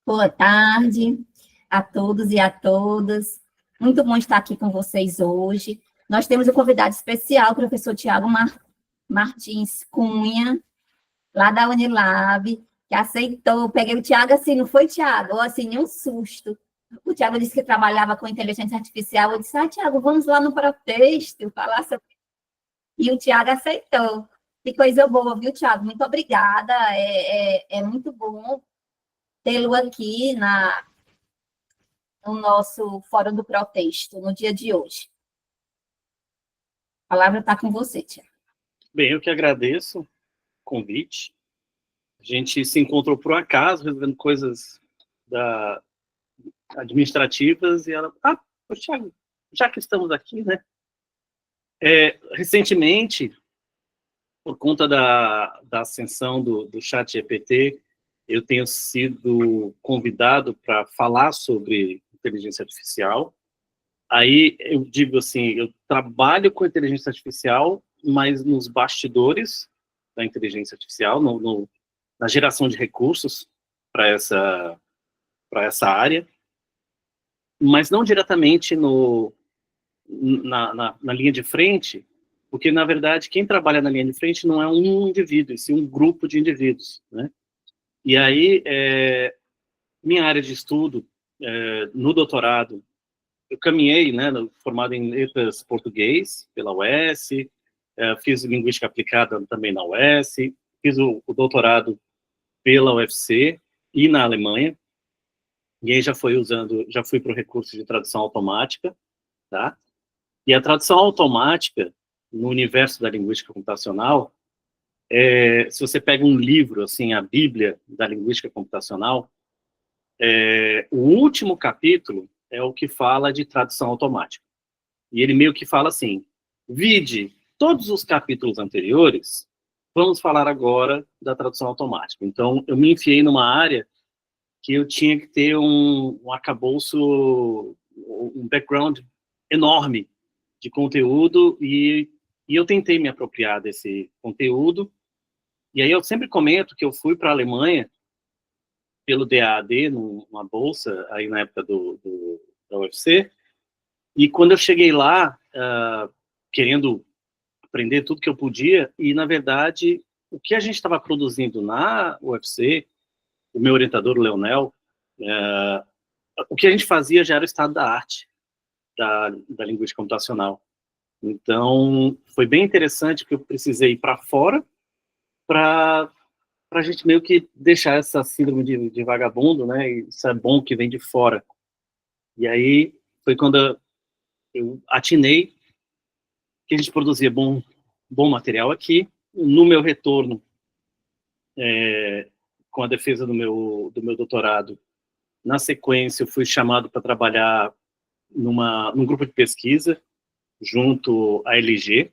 Boa tarde a todos e a todas. Muito bom estar aqui com vocês hoje. Nós temos um convidado especial, o professor Tiago Martins Cunha, lá da Unilab, que aceitou. Peguei o Tiago assim, não foi, Tiago? Assim, um susto. O Tiago disse que trabalhava com inteligência artificial. Eu disse, Tiago, vamos lá no Protexto falar sobre... E o Tiago aceitou. Que coisa boa, viu, Tiago? Muito obrigada. É muito bom tê-lo aqui no nosso Fórum do Protesto, no dia de hoje. A palavra está com você, Tiago. Bem, eu que agradeço o convite. A gente se encontrou por um acaso, resolvendo coisas administrativas, e ela... Tiago, já que estamos aqui, né? Recentemente, por conta da ascensão do ChatGPT, eu tenho sido convidado para falar sobre inteligência artificial. Aí eu digo assim, eu trabalho com inteligência artificial, mas nos bastidores da inteligência artificial, na geração de recursos para essa área, mas não diretamente na linha de frente, porque, na verdade, quem trabalha na linha de frente não é um indivíduo, e sim um grupo de indivíduos, né? E aí, minha área de estudo, no doutorado, eu caminhei, né, formado em letras português pela UES, fiz linguística aplicada também na UES, fiz o doutorado pela UFC e na Alemanha, e aí já fui para o recurso de tradução automática, tá? E a tradução automática, no universo da linguística computacional, se você pega um livro, assim, a Bíblia da linguística computacional, o último capítulo é o que fala de tradução automática. E ele meio que fala assim, vide todos os capítulos anteriores, vamos falar agora da tradução automática. Então, eu me enfiei numa área que eu tinha que ter um arcabouço, um background enorme de conteúdo, e eu tentei me apropriar desse conteúdo. E aí eu sempre comento que eu fui para a Alemanha pelo DAAD, numa bolsa, aí na época da UFC, e quando eu cheguei lá, querendo aprender tudo que eu podia, e na verdade, o que a gente estava produzindo na UFC, o meu orientador, o Leonel, o que a gente fazia já era o estado da arte da linguística computacional. Então, foi bem interessante que eu precisei ir para fora para a gente meio que deixar essa síndrome de vagabundo, né? E isso é bom que vem de fora. E aí foi quando eu atinei que a gente produzia bom material aqui. No meu retorno, com a defesa do meu doutorado, na sequência eu fui chamado para trabalhar num grupo de pesquisa junto à LG,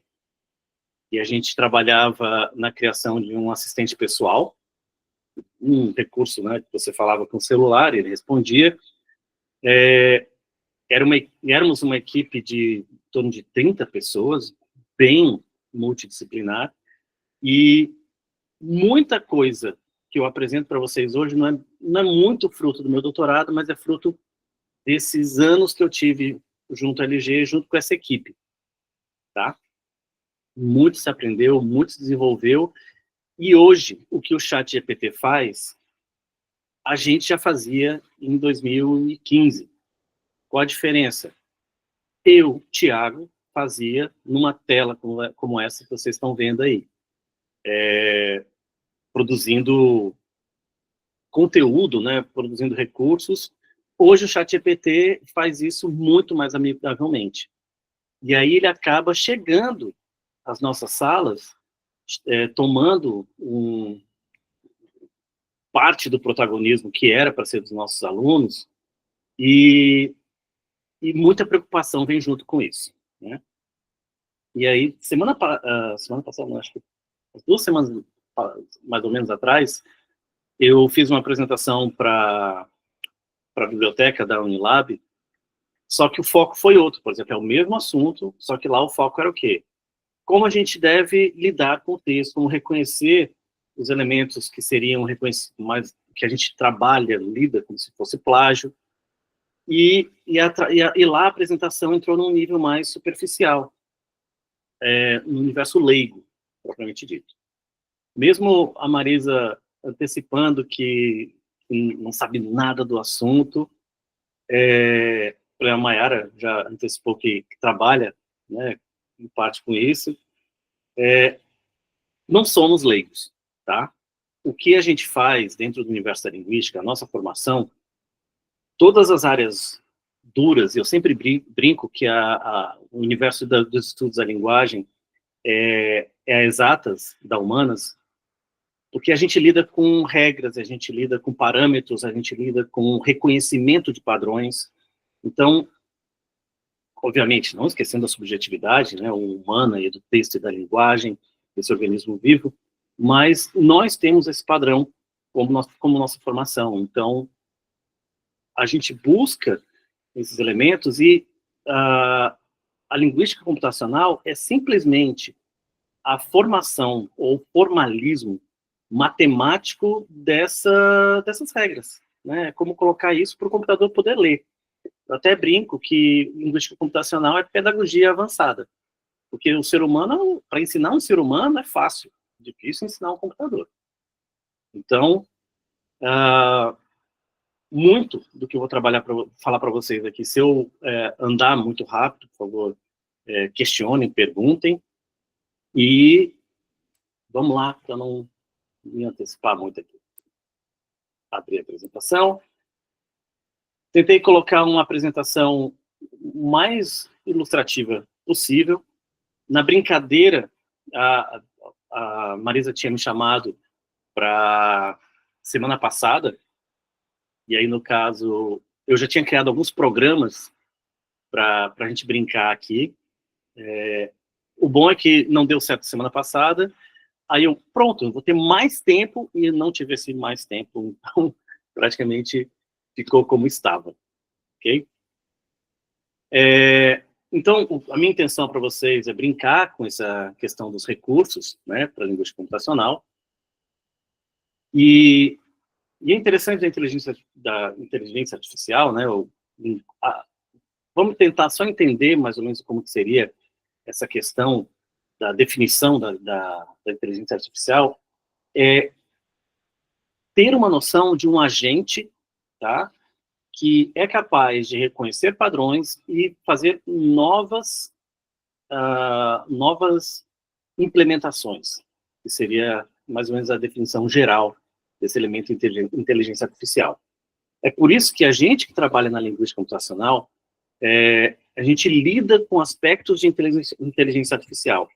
e a gente trabalhava na criação de um assistente pessoal, um recurso, né, que você falava com o celular, ele respondia. Éramos uma equipe de em torno de 30 pessoas, bem multidisciplinar, e muita coisa que eu apresento para vocês hoje não é muito fruto do meu doutorado, mas é fruto desses anos que eu tive junto à LG, junto com essa equipe, tá? Muito se aprendeu, muito se desenvolveu, e hoje, o que o ChatGPT faz, a gente já fazia em 2015. Qual a diferença? Eu, Tiago, fazia numa tela como essa que vocês estão vendo aí, produzindo conteúdo, né, produzindo recursos. Hoje o ChatGPT faz isso muito mais amigavelmente. E aí ele acaba chegando às nossas salas, tomando parte do protagonismo que era para ser dos nossos alunos, e muita preocupação vem junto com isso, né? E aí, semana passada, não, acho que 2 semanas mais ou menos atrás, eu fiz uma apresentação para a biblioteca da Unilab, só que o foco foi outro. Por exemplo, é o mesmo assunto, só que lá o foco era o quê? Como a gente deve lidar com o texto, como reconhecer os elementos que seriam reconhecidos, mais que a gente trabalha, lida como se fosse plágio, e lá a apresentação entrou num nível mais superficial, no universo leigo, propriamente dito. Mesmo a Marisa antecipando que não sabe nada do assunto, a Mayara já antecipou que trabalha, né, em parte com isso, não somos leigos, tá? O que a gente faz dentro do universo da linguística, a nossa formação, todas as áreas duras, eu sempre brinco que o universo dos estudos da linguagem é a exatas, da humanas, porque a gente lida com regras, a gente lida com parâmetros, a gente lida com reconhecimento de padrões. Então, obviamente, não esquecendo a subjetividade, né, humana e do texto e da linguagem, desse organismo vivo, mas nós temos esse padrão como nossa formação. Então, a gente busca esses elementos e a linguística computacional é simplesmente a formação ou formalismo matemático dessas regras, né? Como colocar isso para o computador poder ler. Eu até brinco que linguística computacional é pedagogia avançada, porque o ser humano, para ensinar um ser humano é fácil, difícil ensinar um computador. Então, muito do que eu vou falar para vocês aqui, se eu andar muito rápido, por favor, questionem, perguntem, e vamos lá, para não me antecipar muito aqui. Abrir a apresentação. Tentei colocar uma apresentação mais ilustrativa possível. Na brincadeira, a Marisa tinha me chamado para semana passada, e aí, no caso, eu já tinha criado alguns programas para a gente brincar aqui. O bom é que não deu certo semana passada, aí pronto, eu vou ter mais tempo, e não tive esse mais tempo, então praticamente ficou como estava, ok? Então, a minha intenção para vocês é brincar com essa questão dos recursos, né, para a linguística computacional, e é interessante da inteligência artificial, né, vamos tentar só entender mais ou menos como que seria essa questão da definição da inteligência artificial, ter uma noção de um agente, tá, que é capaz de reconhecer padrões e fazer novas implementações, que seria mais ou menos a definição geral desse elemento de inteligência artificial. É por isso que a gente que trabalha na linguística computacional, a gente lida com aspectos de inteligência artificial.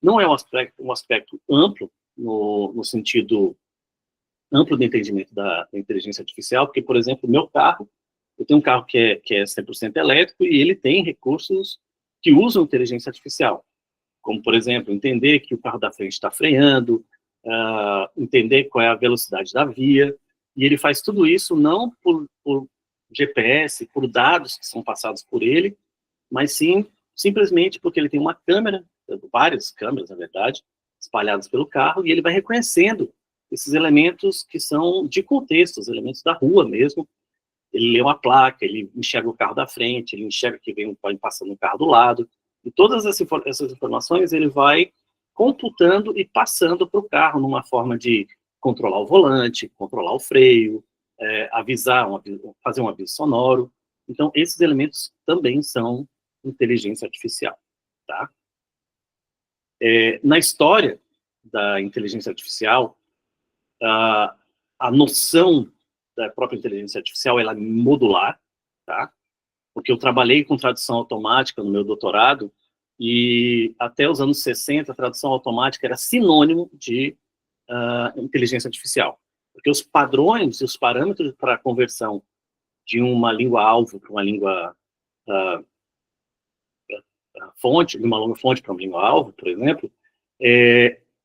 Não é um aspecto amplo, no sentido amplo do entendimento da inteligência artificial, porque, por exemplo, o meu carro, eu tenho um carro que é 100% elétrico e ele tem recursos que usam inteligência artificial, como, por exemplo, entender que o carro da frente está freando, entender qual é a velocidade da via, e ele faz tudo isso não por GPS, por dados que são passados por ele, mas sim simplesmente porque ele tem uma câmera, várias câmeras, na verdade, espalhadas pelo carro, e ele vai reconhecendo esses elementos que são de contexto, os elementos da rua mesmo. Ele lê uma placa, ele enxerga o carro da frente, ele enxerga que pode passando um carro do lado, e todas essas informações ele vai computando e passando para o carro numa forma de controlar o volante, controlar o freio, fazer um aviso sonoro. Então, esses elementos também são inteligência artificial, tá? Na história da inteligência artificial, a noção da própria inteligência artificial ela é modular, tá? Porque eu trabalhei com tradução automática no meu doutorado, e até os anos 60, a tradução automática era sinônimo de inteligência artificial. Porque os padrões e os parâmetros para a conversão de uma língua-alvo para uma língua fonte, de uma longa fonte para uma língua-alvo, por exemplo,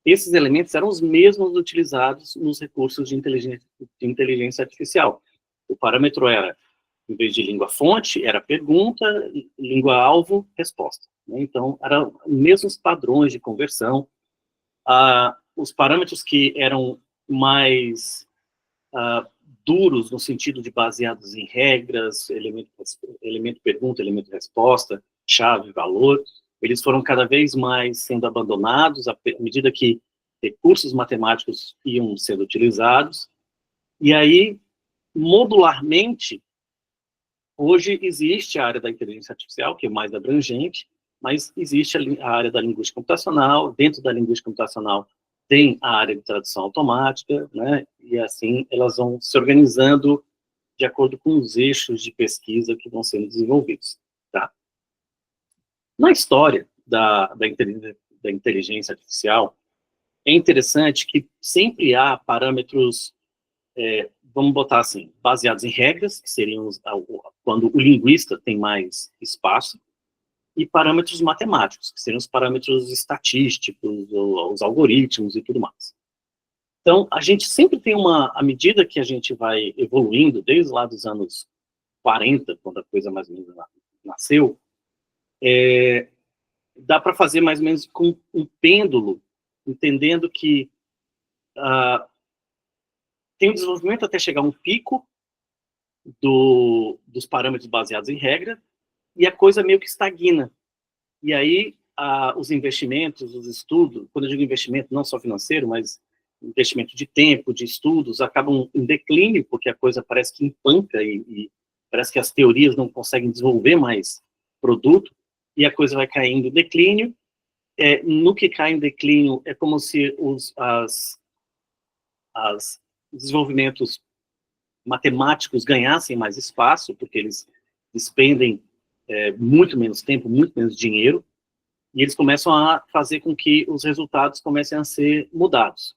esses elementos eram os mesmos utilizados nos recursos de inteligência artificial. O parâmetro era, em vez de língua-fonte, era pergunta, língua-alvo, resposta. Né? Então, eram os mesmos padrões de conversão. os parâmetros que eram mais duros, no sentido de baseados em regras, elemento pergunta, elemento resposta, chave, valor, eles foram cada vez mais sendo abandonados à medida que recursos matemáticos iam sendo utilizados, e aí, modularmente, hoje existe a área da inteligência artificial, que é mais abrangente, mas existe a área da linguística computacional, dentro da linguística computacional tem a área de tradução automática, né, e assim elas vão se organizando de acordo com os eixos de pesquisa que vão sendo desenvolvidos, tá? Na história da inteligência artificial, é interessante que sempre há parâmetros, vamos botar assim, baseados em regras, que seriam quando o linguista tem mais espaço, e parâmetros matemáticos, que seriam os parâmetros estatísticos, os algoritmos e tudo mais. Então, a gente sempre tem à medida que a gente vai evoluindo, desde lá dos anos 40, quando a coisa mais ou menos nasceu, dá para fazer mais ou menos com um pêndulo, entendendo que tem um desenvolvimento até chegar a um pico dos parâmetros baseados em regra, e a coisa meio que estagna. E aí, os investimentos, os estudos, quando eu digo investimento, não só financeiro, mas investimento de tempo, de estudos, acabam em declínio, porque a coisa parece que empanca e parece que as teorias não conseguem desenvolver mais produto, e a coisa vai caindo em declínio. No que cai em declínio, é como se os desenvolvimentos matemáticos ganhassem mais espaço, porque eles despendem muito menos tempo, muito menos dinheiro, e eles começam a fazer com que os resultados comecem a ser mudados.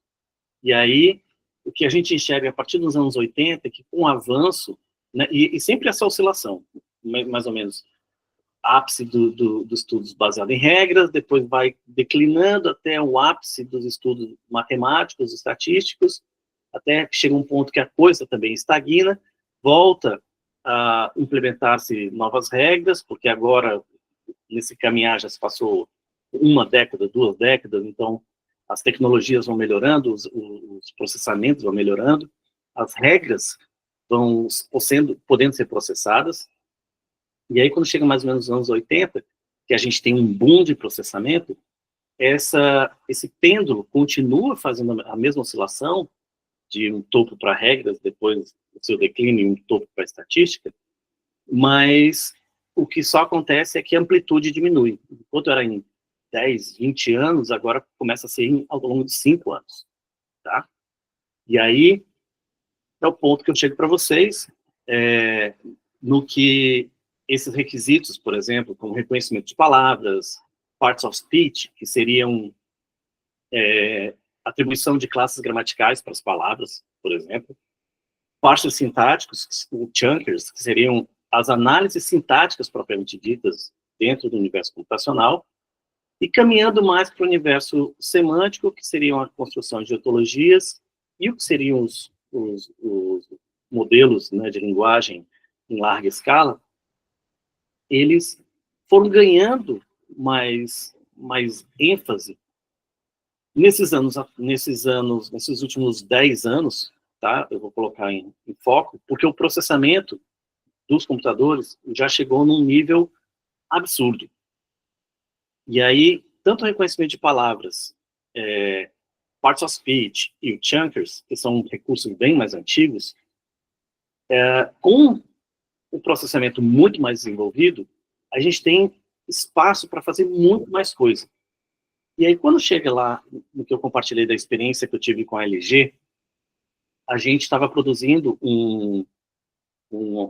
E aí, o que a gente enxerga a partir dos anos 80 é que com o avanço, né, e sempre essa oscilação, mais ou menos, ápice dos estudos baseados em regras, depois vai declinando até o ápice dos estudos matemáticos, estatísticos, até que chega um ponto que a coisa também estagna, volta a implementar-se novas regras, porque agora, nesse caminhar, já se passou 1 década, 2 décadas, então as tecnologias vão melhorando, os processamentos vão melhorando, as regras vão podendo ser processadas, e aí quando chega mais ou menos nos anos 80, que a gente tem um boom de processamento, esse pêndulo continua fazendo a mesma oscilação, de um topo para regras, depois do seu declínio, um topo para estatística, mas o que só acontece é que a amplitude diminui. Enquanto era em 10, 20 anos, agora começa a ser ao longo de 5 anos. Tá? E aí é o ponto que eu chego para vocês, no que esses requisitos, por exemplo, como reconhecimento de palavras, parts of speech, que seriam atribuição de classes gramaticais para as palavras, por exemplo, parcers sintáticos, ou chunkers, que seriam as análises sintáticas propriamente ditas dentro do universo computacional, e caminhando mais para o universo semântico, que seriam a construção de ontologias, e o que seriam os modelos, né, de linguagem em larga escala, eles foram ganhando mais ênfase nesses últimos 10 anos, tá? Eu vou colocar em foco, porque o processamento dos computadores já chegou num nível absurdo. E aí, tanto o reconhecimento de palavras, parts of speech e o chunkers, que são recursos bem mais antigos, com o processamento muito mais desenvolvido, a gente tem espaço para fazer muito mais coisa. E aí, quando chega lá, no que eu compartilhei da experiência que eu tive com a LG, a gente estava produzindo um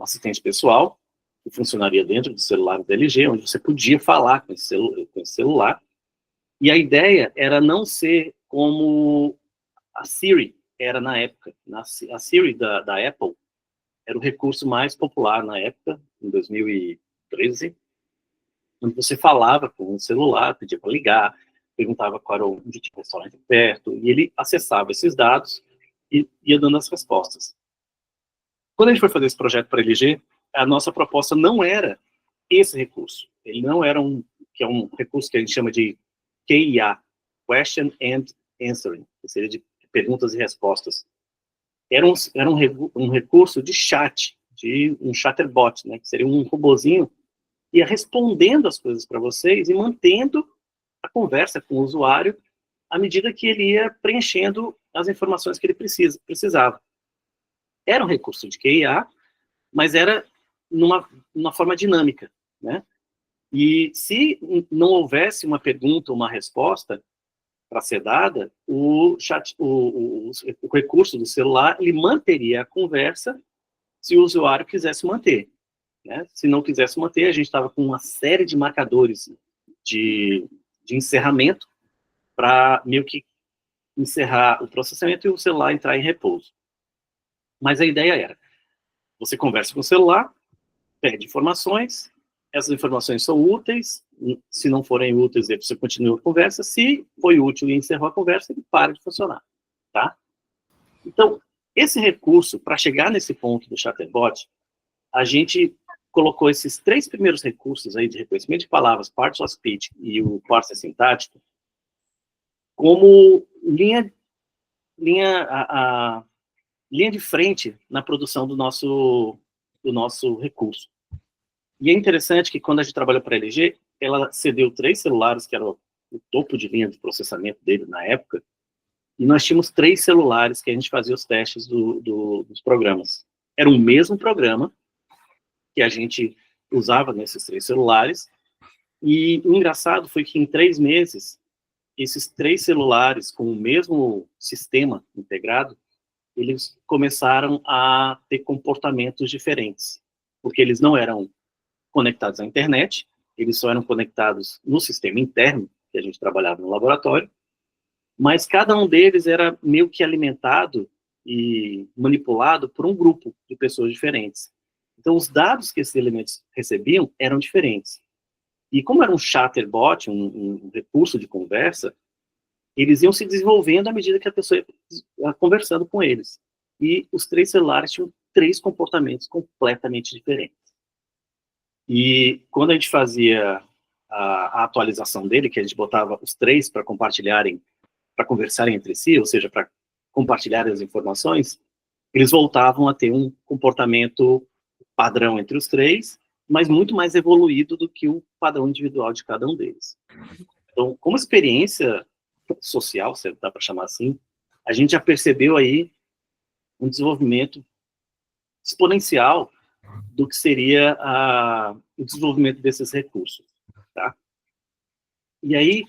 assistente pessoal, que funcionaria dentro do celular da LG, onde você podia falar com esse celular, e a ideia era não ser como a Siri era na época. A Siri da Apple era o recurso mais popular na época, em 2013, onde você falava com o celular, pedia para ligar, perguntava qual era onde tinha um restaurante perto, e ele acessava esses dados e ia dando as respostas. Quando a gente foi fazer esse projeto para a LG, a nossa proposta não era esse recurso. Ele não era um recurso que a gente chama de QIA, Question and Answering, que seria de perguntas e respostas. Era um recurso de chat, de um chatterbot, né, que seria um robozinho que ia respondendo as coisas para vocês e mantendo a conversa com o usuário à medida que ele ia preenchendo as informações que ele precisava. Era um recurso de QIA, mas era numa forma dinâmica, né? E se não houvesse uma pergunta ou uma resposta para ser dada, o recurso do celular, ele manteria a conversa se o usuário quisesse manter, né? Se não quisesse manter, a gente estava com uma série de marcadores de encerramento para meio que encerrar o processamento e o celular entrar em repouso. Mas a ideia era, você conversa com o celular, pede informações, essas informações são úteis, se não forem úteis, você continua a conversa, se foi útil e encerrou a conversa, ele para de funcionar, tá? Então, esse recurso, para chegar nesse ponto do chatbot, a gente colocou esses 3 primeiros recursos aí de reconhecimento de palavras, Parts of Speech e o Parser Sintático, como linha de frente na produção do nosso recurso. E é interessante que quando a gente trabalhou para a LG, ela cedeu 3 celulares, que era o topo de linha de processamento dele na época, e nós tínhamos 3 celulares que a gente fazia os testes dos programas. Era o mesmo programa que a gente usava nesses 3 celulares, e o engraçado foi que em 3 meses, esses 3 celulares com o mesmo sistema integrado, eles começaram a ter comportamentos diferentes, porque eles não eram conectados à internet, eles só eram conectados no sistema interno, que a gente trabalhava no laboratório, mas cada um deles era meio que alimentado e manipulado por um grupo de pessoas diferentes. Então, os dados que esses elementos recebiam eram diferentes. E como era um chatterbot, um recurso de conversa, eles iam se desenvolvendo à medida que a pessoa ia conversando com eles. E os 3 celulares tinham 3 comportamentos completamente diferentes. E quando a gente fazia a atualização dele, que a gente botava os 3 para compartilharem, para conversarem entre si, ou seja, para compartilharem as informações, eles voltavam a ter um comportamento padrão entre os 3, mas muito mais evoluído do que o padrão individual de cada um deles. Então, como experiência social, se dá para chamar assim, a gente já percebeu aí um desenvolvimento exponencial do que seria o desenvolvimento desses recursos, tá? E aí,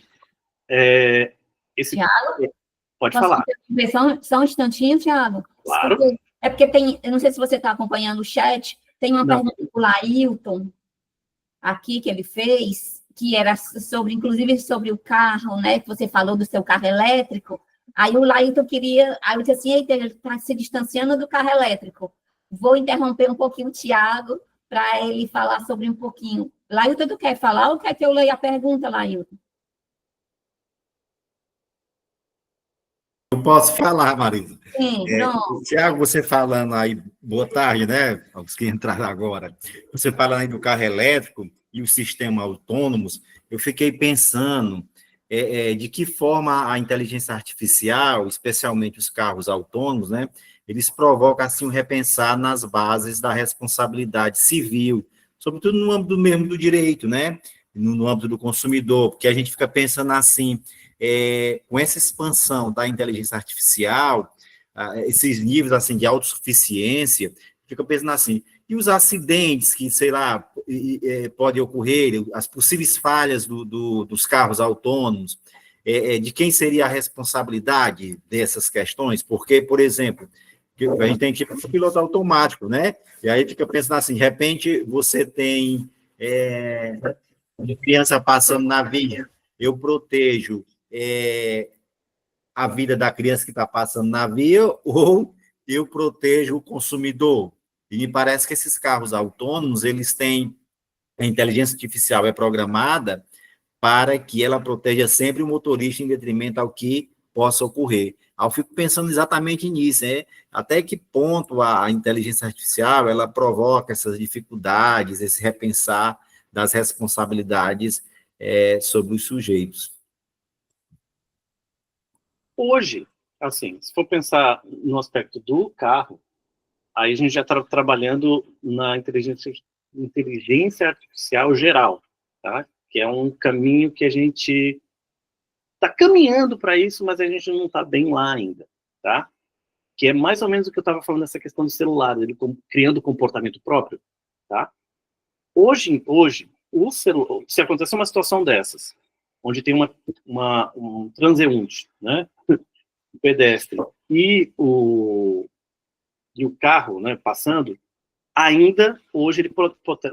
Thiago, pode posso falar. interromper só um instantinho, Thiago? Claro. É porque tem, eu não sei se você está acompanhando o chat, tem uma pergunta do Lailton, aqui, que ele fez, que era sobre, inclusive, sobre o carro, né, que você falou do seu carro elétrico. Aí o Lailton queria, aí eu disse assim, eita, ele está se distanciando do carro elétrico. Vou interromper um pouquinho o Thiago, para ele falar sobre um pouquinho. Lailton, tu quer falar ou quer que eu leia a pergunta, Lailton? Eu posso falar, Marisa. Sim, pronto. Tiago, você falando aí, boa tarde, né? Os que entraram agora. Você falando aí do carro elétrico e o sistema autônomos, eu fiquei pensando de que forma a inteligência artificial, especialmente os carros autônomos, né? Eles provocam, assim, um repensar nas bases da responsabilidade civil, sobretudo no âmbito mesmo do direito, né? No âmbito do consumidor, porque a gente fica pensando assim, com essa expansão da inteligência artificial, esses níveis assim de autossuficiência, fica pensando assim, e os acidentes que, sei lá, podem ocorrer, as possíveis falhas dos carros autônomos, de quem seria a responsabilidade dessas questões? Porque, por exemplo, a gente tem tipo piloto automático, né? E aí fica pensando assim, de repente você tem criança passando na via, eu protejo a vida da criança que está passando na via ou eu protejo o consumidor? E me parece que esses carros autônomos, eles têm, a inteligência artificial é programada para que ela proteja sempre o motorista em detrimento ao que possa ocorrer. Eu fico pensando exatamente nisso, até que ponto a inteligência artificial ela provoca essas dificuldades, esse repensar das responsabilidades sobre os sujeitos. Hoje, assim, se for pensar no aspecto do carro, aí a gente já está trabalhando na inteligência artificial geral, tá? Que é um caminho que a gente está caminhando para isso, mas a gente não está bem lá ainda, tá? Que é mais ou menos o que eu estava falando nessa questão do celular, ele criando comportamento próprio, tá? Hoje o celular, se acontecer uma situação dessas, onde tem um transeunte, né, um pedestre, e o carro, né, passando, ainda hoje ele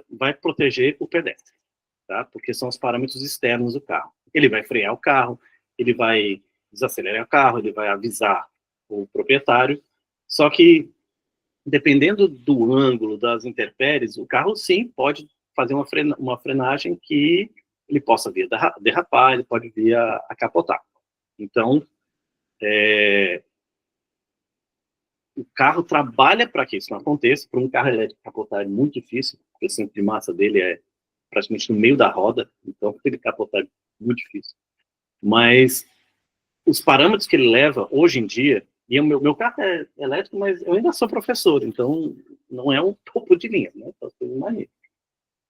vai proteger o pedestre, tá? Porque são os parâmetros externos do carro. Ele vai frear o carro, ele vai desacelerar o carro, ele vai avisar o proprietário, só que dependendo do ângulo das intempéries, o carro sim pode fazer uma frenagem que ele possa vir a derrapar, ele pode vir a capotar. Então, o carro trabalha para que isso não aconteça. Para um carro elétrico capotar é muito difícil, porque o centro de massa dele é praticamente no meio da roda, então ele capotar é muito difícil. Mas os parâmetros que ele leva hoje em dia, e o meu carro é elétrico, mas eu ainda sou professor, então não é um topo de linha, né?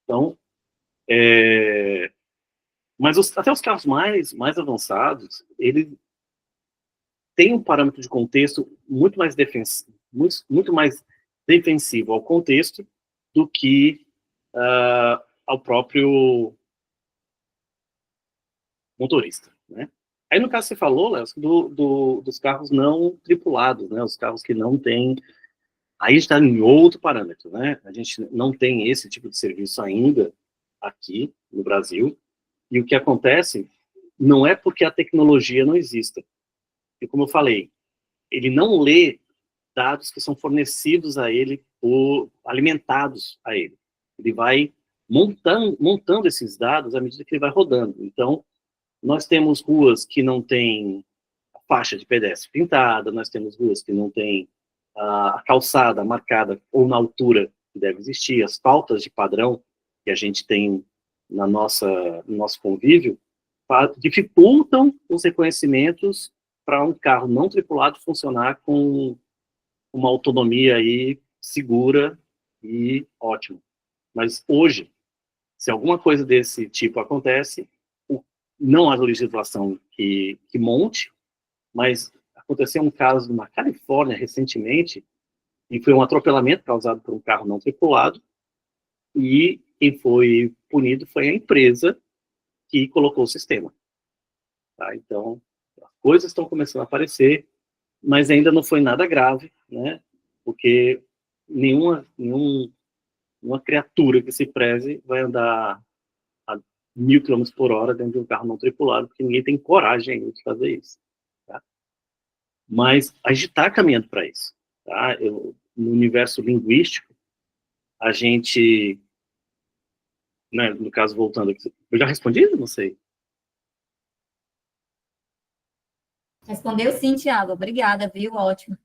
Então, mas até os carros mais avançados, eles têm um parâmetro de contexto muito mais defensivo ao contexto do que ao próprio motorista, né? Aí, no caso, você falou, Léo, dos carros não tripulados, né? Os carros que não têm... Aí está em outro parâmetro, né? A gente não tem esse tipo de serviço ainda aqui no Brasil. E o que acontece não é porque a tecnologia não exista. E como eu falei, ele não lê dados que são fornecidos a ele ou alimentados a ele. Ele vai montando esses dados à medida que ele vai rodando. Então, nós temos ruas que não têm faixa de pedestre pintada, nós temos ruas que não têm a calçada marcada ou na altura que deve existir, as faltas de padrão que a gente tem no nosso convívio, dificultam os reconhecimentos para um carro não tripulado funcionar com uma autonomia aí segura e ótima. Mas hoje, se alguma coisa desse tipo acontece, não há legislação que monte, mas aconteceu um caso na Califórnia recentemente, e foi um atropelamento causado por um carro não tripulado, e quem foi punido foi a empresa que colocou o sistema. Tá? Então, as coisas estão começando a aparecer, mas ainda não foi nada grave, né? Porque nenhuma criatura que se preze vai andar a 1.000 km por hora dentro de um carro não tripulado, porque ninguém tem coragem ainda de fazer isso. Tá? Mas a gente está caminhando para isso. Tá? No universo linguístico, a gente, né, no caso, voltando aqui, eu já respondi? Não sei. Respondeu sim, Tiago. Obrigada, viu? Ótimo.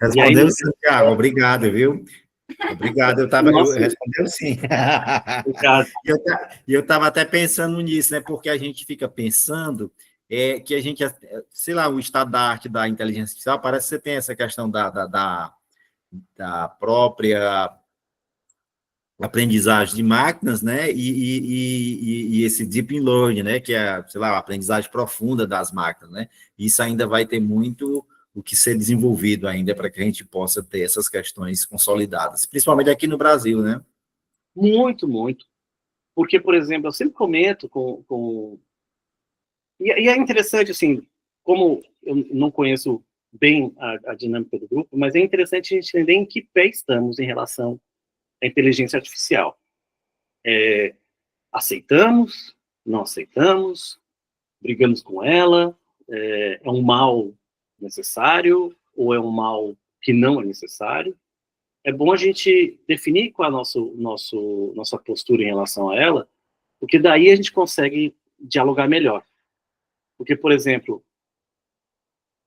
Respondeu sim, Tiago. Obrigado, viu? Obrigado. Eu respondeu sim. E eu estava até pensando nisso, né? Porque a gente fica pensando que a gente, sei lá, o estado da arte da inteligência artificial, parece que você tem essa questão da própria aprendizagem de máquinas, né? E esse deep learning, né? Que é, sei lá, a aprendizagem profunda das máquinas, né? Isso ainda vai ter muito o que ser desenvolvido ainda para que a gente possa ter essas questões consolidadas, principalmente aqui no Brasil, né? Muito, muito. Porque, por exemplo, eu sempre comento E é interessante, assim, como eu não conheço bem a dinâmica do grupo, mas é interessante a gente entender em que pé estamos em relação à inteligência artificial. Aceitamos? Não aceitamos? Brigamos com ela? É um mal necessário? Ou é um mal que não é necessário? É bom a gente definir qual é a nossa postura em relação a ela, porque daí a gente consegue dialogar melhor. Porque, por exemplo,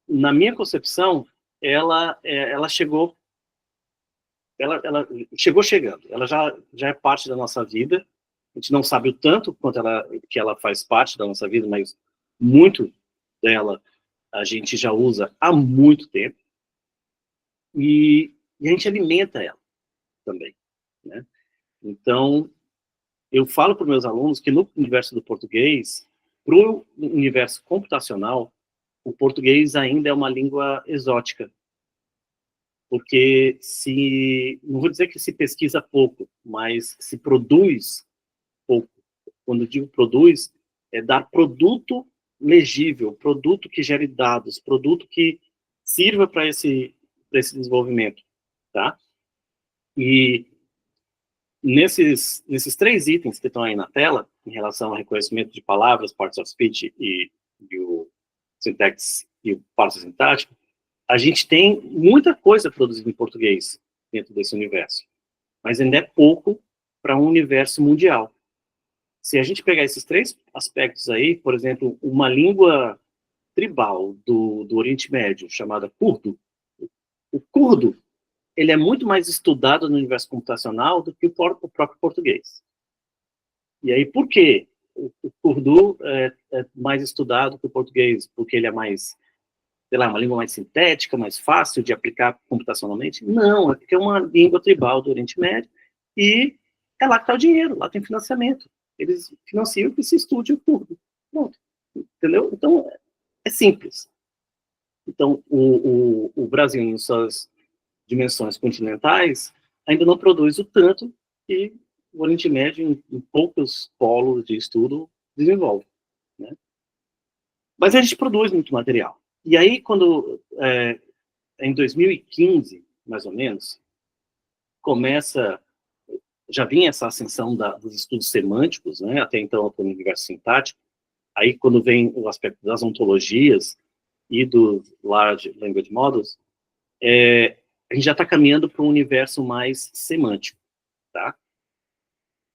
na minha concepção, ela chegou chegando. Ela já é parte da nossa vida. A gente não sabe o tanto quanto que ela faz parte da nossa vida, mas muito dela a gente já usa há muito tempo, e a gente alimenta ela também, né? Então, eu falo para os meus alunos que no universo do português, para o universo computacional, o português ainda é uma língua exótica, porque não vou dizer que se pesquisa pouco, mas se produz pouco. Quando eu digo produz, é dar produto legível, produto que gere dados, produto que sirva para esse desenvolvimento, tá? E nesses 3 itens que estão aí na tela, em relação ao reconhecimento de palavras, parts of speech e o syntax e o parse sintático, a gente tem muita coisa produzida em português dentro desse universo, mas ainda é pouco para um universo mundial. Se a gente pegar esses 3 aspectos aí, por exemplo, uma língua tribal do Oriente Médio, chamada curdo, o curdo, ele é muito mais estudado no universo computacional do que o próprio português. E aí, por quê? O curdo é mais estudado que o português, porque ele é mais, sei lá, uma língua mais sintética, mais fácil de aplicar computacionalmente? Não, é porque é uma língua tribal do Oriente Médio e é lá que está o dinheiro, lá tem financiamento. Eles financiam que se estude o curdo. Pronto. Entendeu? Então, é simples. Então, o Brasil, em suas dimensões continentais, ainda não produz o tanto que o Oriente Médio, em poucos polos de estudo, desenvolve, né? Mas a gente produz muito material. E aí, quando, em 2015, mais ou menos, já vinha essa ascensão dos estudos semânticos, né? Até então, no universo sintático. Aí, quando vem o aspecto das ontologias e dos Large Language Models, a gente já está caminhando para um universo mais semântico, tá?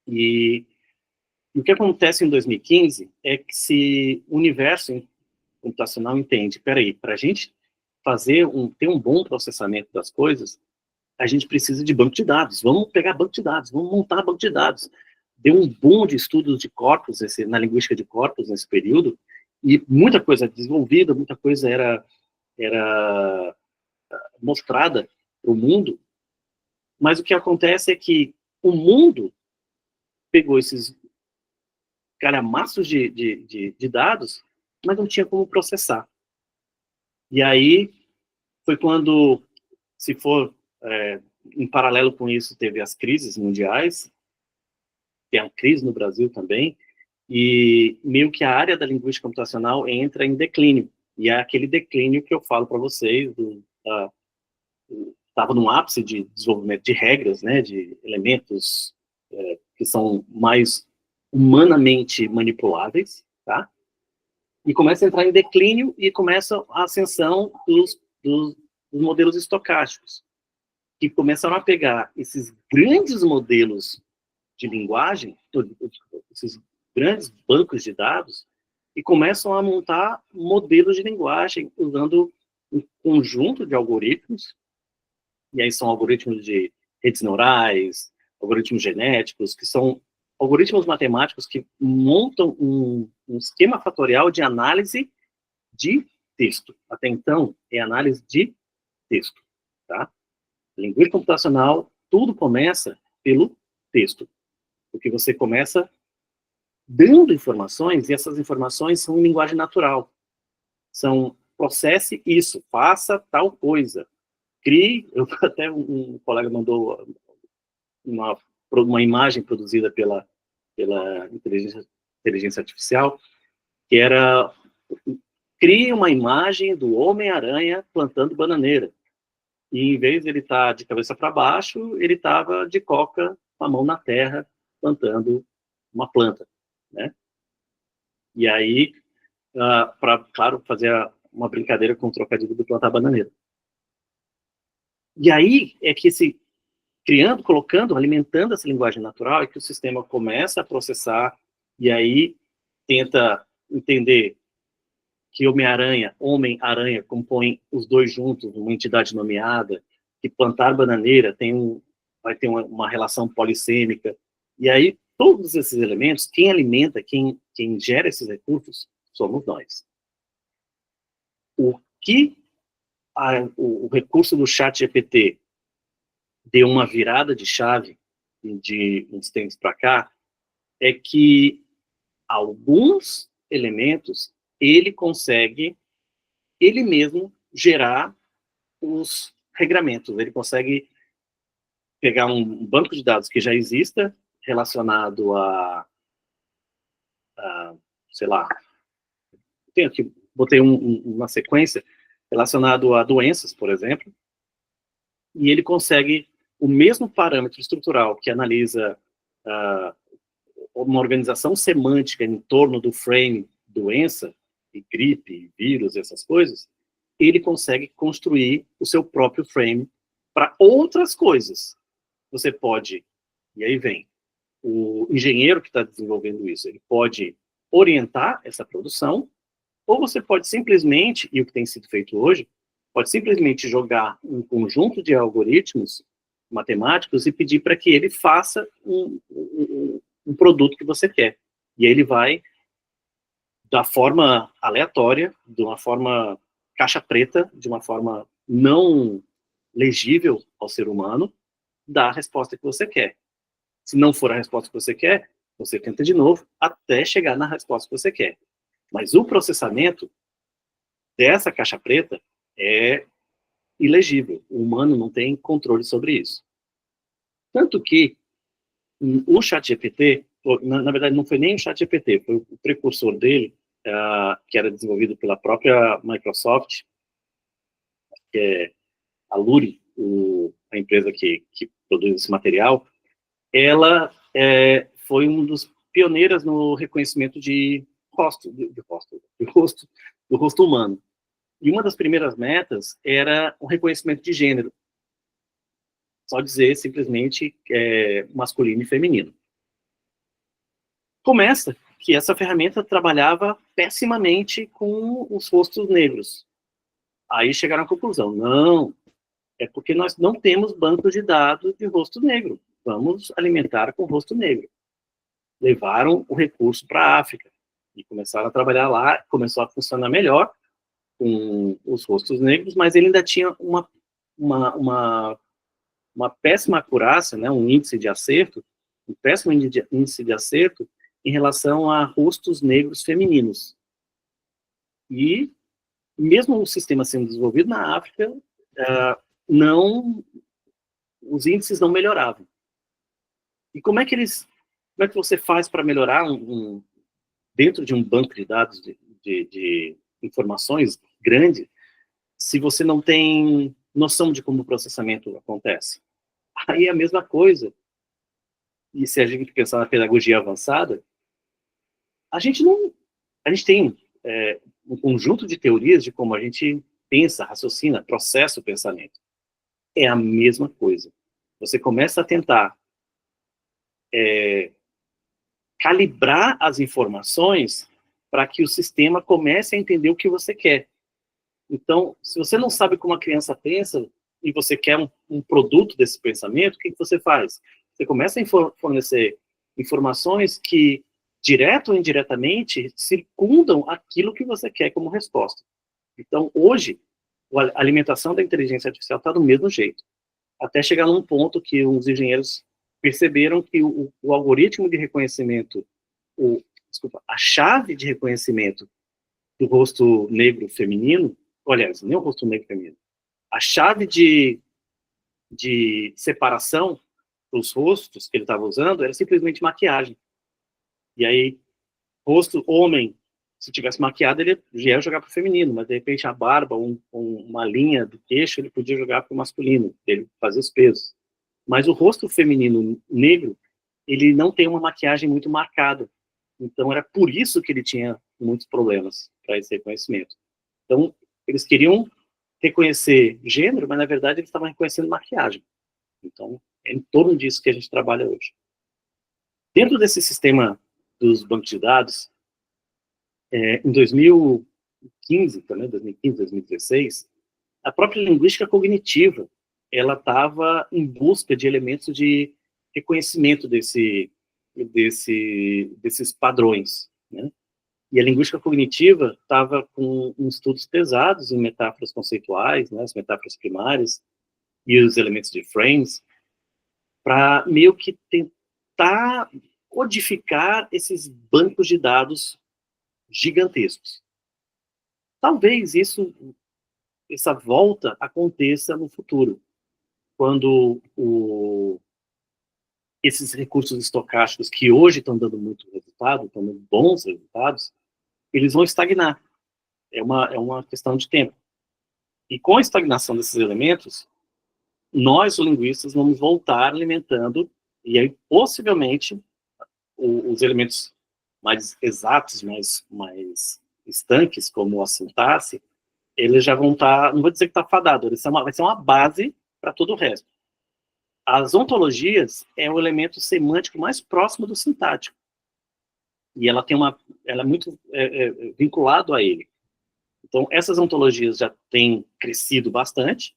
E o que acontece em 2015 é que se o universo computacional entende, peraí, para a gente ter um bom processamento das coisas, a gente precisa de banco de dados. Vamos pegar banco de dados, vamos montar banco de dados. Deu um boom de estudos de corpos na linguística de corpos nesse período, e muita coisa desenvolvida, muita coisa era mostrada para o mundo, mas o que acontece é que o mundo pegou esses calhamaços de dados, mas não tinha como processar. E aí foi quando, se for em paralelo com isso, teve as crises mundiais, tem a crise no Brasil também, e meio que a área da linguística computacional entra em declínio. E é aquele declínio que eu falo para vocês, estava num ápice de desenvolvimento de regras, né, de elementos que são mais humanamente manipuláveis, tá? E começa a entrar em declínio e começa a ascensão dos modelos estocásticos, que começaram a pegar esses grandes modelos de linguagem, esses grandes bancos de dados, e começam a montar modelos de linguagem usando um conjunto de algoritmos, e aí são algoritmos de redes neurais, algoritmos genéticos, que são algoritmos matemáticos que montam um esquema fatorial de análise de texto. Até então, é análise de texto, tá? Linguística computacional, tudo começa pelo texto, porque você começa dando informações, e essas informações são em linguagem natural. Processe isso, faça tal coisa. Crie, até um colega mandou uma imagem produzida pela inteligência artificial, que era: crie uma imagem do Homem-Aranha plantando bananeira. E em vez de ele estar de cabeça para baixo, ele estava de coca, com a mão na terra, plantando uma planta, né? E aí, para, claro, fazer uma brincadeira com o trocadilho do plantar bananeira. E aí é que alimentando essa linguagem natural, é que o sistema começa a processar, e aí tenta entender que Homem-Aranha compõem os dois juntos, uma entidade nomeada, que plantar bananeira vai ter uma relação polissêmica. E aí, todos esses elementos, quem alimenta, quem gera esses recursos, somos nós. O que o recurso do ChatGPT deu uma virada de chave de uns tempos para cá é que alguns elementos ele consegue, ele mesmo, gerar os regramentos. Ele consegue pegar um banco de dados que já exista relacionado sei lá, tenho aqui, botei uma sequência relacionado a doenças, por exemplo, e ele consegue o mesmo parâmetro estrutural que analisa uma organização semântica em torno do frame doença, e gripe, e vírus, essas coisas, ele consegue construir o seu próprio frame para outras coisas. Você pode, e aí vem, o engenheiro que está desenvolvendo isso, ele pode orientar essa produção, ou você pode simplesmente, e o que tem sido feito hoje, pode simplesmente jogar um conjunto de algoritmos matemáticos e pedir para que ele faça um produto que você quer. E aí ele vai, da forma aleatória, de uma forma caixa preta, de uma forma não legível ao ser humano, dar a resposta que você quer. Se não for a resposta que você quer, você tenta de novo, até chegar na resposta que você quer. Mas o processamento dessa caixa preta é ilegível. O humano não tem controle sobre isso. Tanto que o ChatGPT, na verdade não foi nem o ChatGPT, foi o precursor dele, que era desenvolvido pela própria Microsoft, que é a Luri, a empresa que produz esse material. Ela foi um dos pioneiras no reconhecimento do rosto humano. E uma das primeiras metas era o reconhecimento de gênero. Só dizer simplesmente masculino e feminino. Começa que essa ferramenta trabalhava pessimamente com os rostos negros. Aí chegaram à conclusão, não, é porque nós não temos banco de dados de rosto negro. Vamos alimentar com rosto negro. Levaram o recurso para a África e começaram a trabalhar lá, começou a funcionar melhor com os rostos negros, mas ele ainda tinha uma péssima acurácia, né, um índice de acerto, um péssimo índice de acerto em relação a rostos negros femininos. E mesmo o sistema sendo desenvolvido na África, os índices não melhoravam. E como é que você faz para melhorar dentro de um banco de dados de informações grande, se você não tem noção de como o processamento acontece? Aí é a mesma coisa. E se a gente pensar na pedagogia avançada, a gente tem um conjunto de teorias de como a gente pensa, raciocina, processa o pensamento. É a mesma coisa. Você começa a tentar calibrar as informações para que o sistema comece a entender o que você quer. Então, se você não sabe como a criança pensa e você quer um produto desse pensamento, o que você faz? Você começa a fornecer informações que, direto ou indiretamente, circundam aquilo que você quer como resposta. Então, hoje, a alimentação da inteligência artificial está do mesmo jeito. Até chegar num ponto que os engenheiros perceberam que o algoritmo de reconhecimento, a chave de reconhecimento do rosto negro feminino, aliás, nem o rosto negro feminino, a chave de separação dos rostos que ele estava usando era simplesmente maquiagem. E aí, rosto homem, se tivesse maquiado, ele já ia jogar para o feminino, mas de repente a barba, uma linha do queixo, ele podia jogar para o masculino, ele fazia os pesos. Mas o rosto feminino negro, ele não tem uma maquiagem muito marcada. Então, era por isso que ele tinha muitos problemas para esse reconhecimento. Então, eles queriam reconhecer gênero, mas, na verdade, eles estavam reconhecendo maquiagem. Então, é em torno disso que a gente trabalha hoje. Dentro desse sistema dos bancos de dados, em 2015, 2016, a própria linguística cognitiva, ela estava em busca de elementos de reconhecimento desses padrões, né? E a linguística cognitiva estava com estudos pesados em metáforas conceituais, né, as metáforas primárias e os elementos de frames, para meio que tentar codificar esses bancos de dados gigantescos. Talvez essa volta aconteça no futuro, quando esses recursos estocásticos que hoje estão dando muito resultado, estão dando bons resultados, eles vão estagnar. É uma questão de tempo. E com a estagnação desses elementos, nós, os linguistas, vamos voltar alimentando, e aí, possivelmente, os elementos mais exatos, mais estanques, como a sintaxe, eles já vão estar, não vou dizer que está fadado, vai ser uma base para todo o resto. As ontologias é o elemento semântico mais próximo do sintático. E ela é muito vinculado a ele. Então, essas ontologias já têm crescido bastante,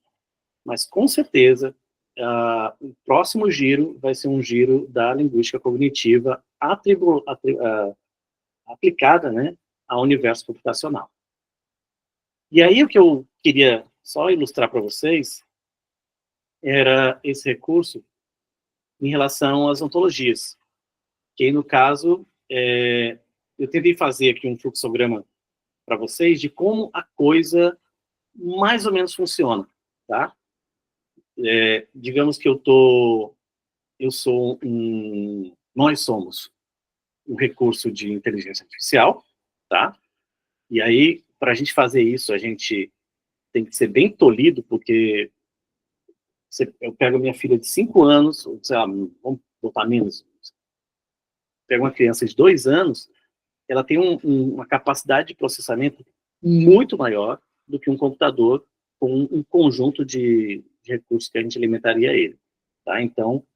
mas, com certeza, o próximo giro vai ser um giro da linguística cognitiva aplicada, né, ao universo computacional. E aí, o que eu queria só ilustrar para vocês era esse recurso em relação às ontologias, que aí, no caso, eu tentei fazer aqui um fluxograma para vocês de como a coisa mais ou menos funciona, tá? Digamos que nós somos um recurso de inteligência artificial, tá? E aí, para a gente fazer isso, a gente tem que ser bem tolhido, porque eu pego a minha filha de 5 anos, ou sei lá, vamos botar menos, pego uma criança de 2 anos, ela tem uma capacidade de processamento muito maior do que um computador com um conjunto de recursos que a gente alimentaria ele, tá? Então,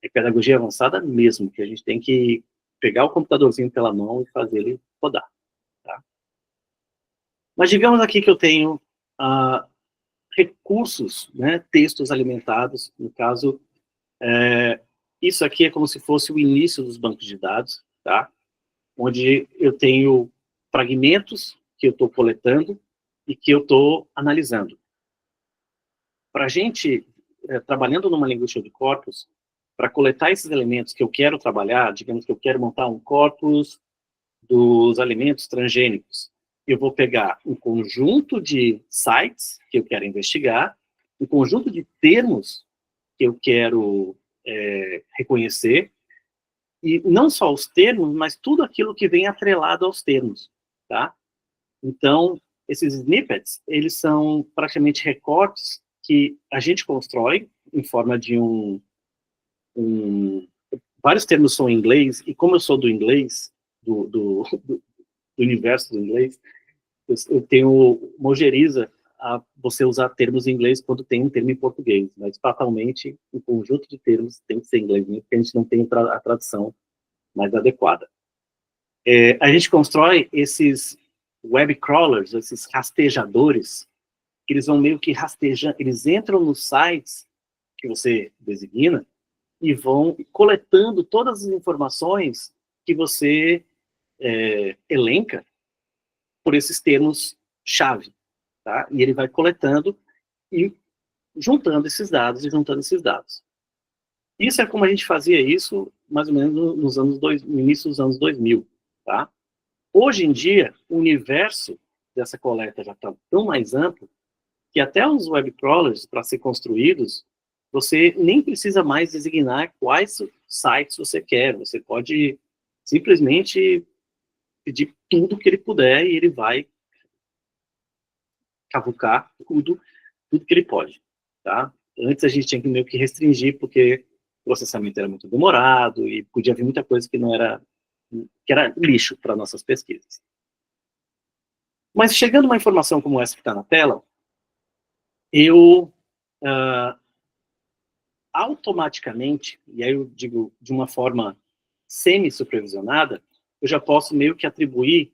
é pedagogia avançada mesmo, que a gente tem que pegar o computadorzinho pela mão e fazer ele rodar, tá? Mas digamos aqui que eu tenho recursos, né, textos alimentados, no caso, isso aqui é como se fosse o início dos bancos de dados, tá? Onde eu tenho fragmentos que eu estou coletando e que eu estou analisando. Para a gente, trabalhando numa linguística de corpus, para coletar esses elementos que eu quero trabalhar, digamos que eu quero montar um corpus dos alimentos transgênicos, eu vou pegar um conjunto de sites que eu quero investigar, um conjunto de termos que eu quero reconhecer, e não só os termos, mas tudo aquilo que vem atrelado aos termos, tá? Então, esses snippets, eles são praticamente recortes que a gente constrói em forma de vários termos são em inglês, e como eu sou do inglês, do universo do inglês, eu tenho uma ojeriza a você usar termos em inglês quando tem um termo em português, mas fatalmente o conjunto de termos tem que ser em inglês, porque a gente não tem a tradução mais adequada. A gente constrói esses web crawlers, esses rastejadores, que eles vão meio que rastejando, eles entram nos sites que você designa e vão coletando todas as informações que você elenca por esses termos-chave, tá? E ele vai coletando e juntando esses dados e juntando esses dados. Isso é como a gente fazia isso mais ou menos no início dos anos 2000, tá? Hoje em dia, o universo dessa coleta já está tão mais amplo que até os web crawlers, para ser construídos, você nem precisa mais designar quais sites você quer. Você pode simplesmente pedir tudo que ele puder e ele vai cavucar tudo que ele pode, tá? Antes a gente tinha que meio que restringir, porque o processamento era muito demorado e podia vir muita coisa que era lixo para nossas pesquisas. Mas chegando uma informação como essa que está na tela, eu automaticamente, e aí eu digo de uma forma semi-supervisionada, eu já posso meio que atribuir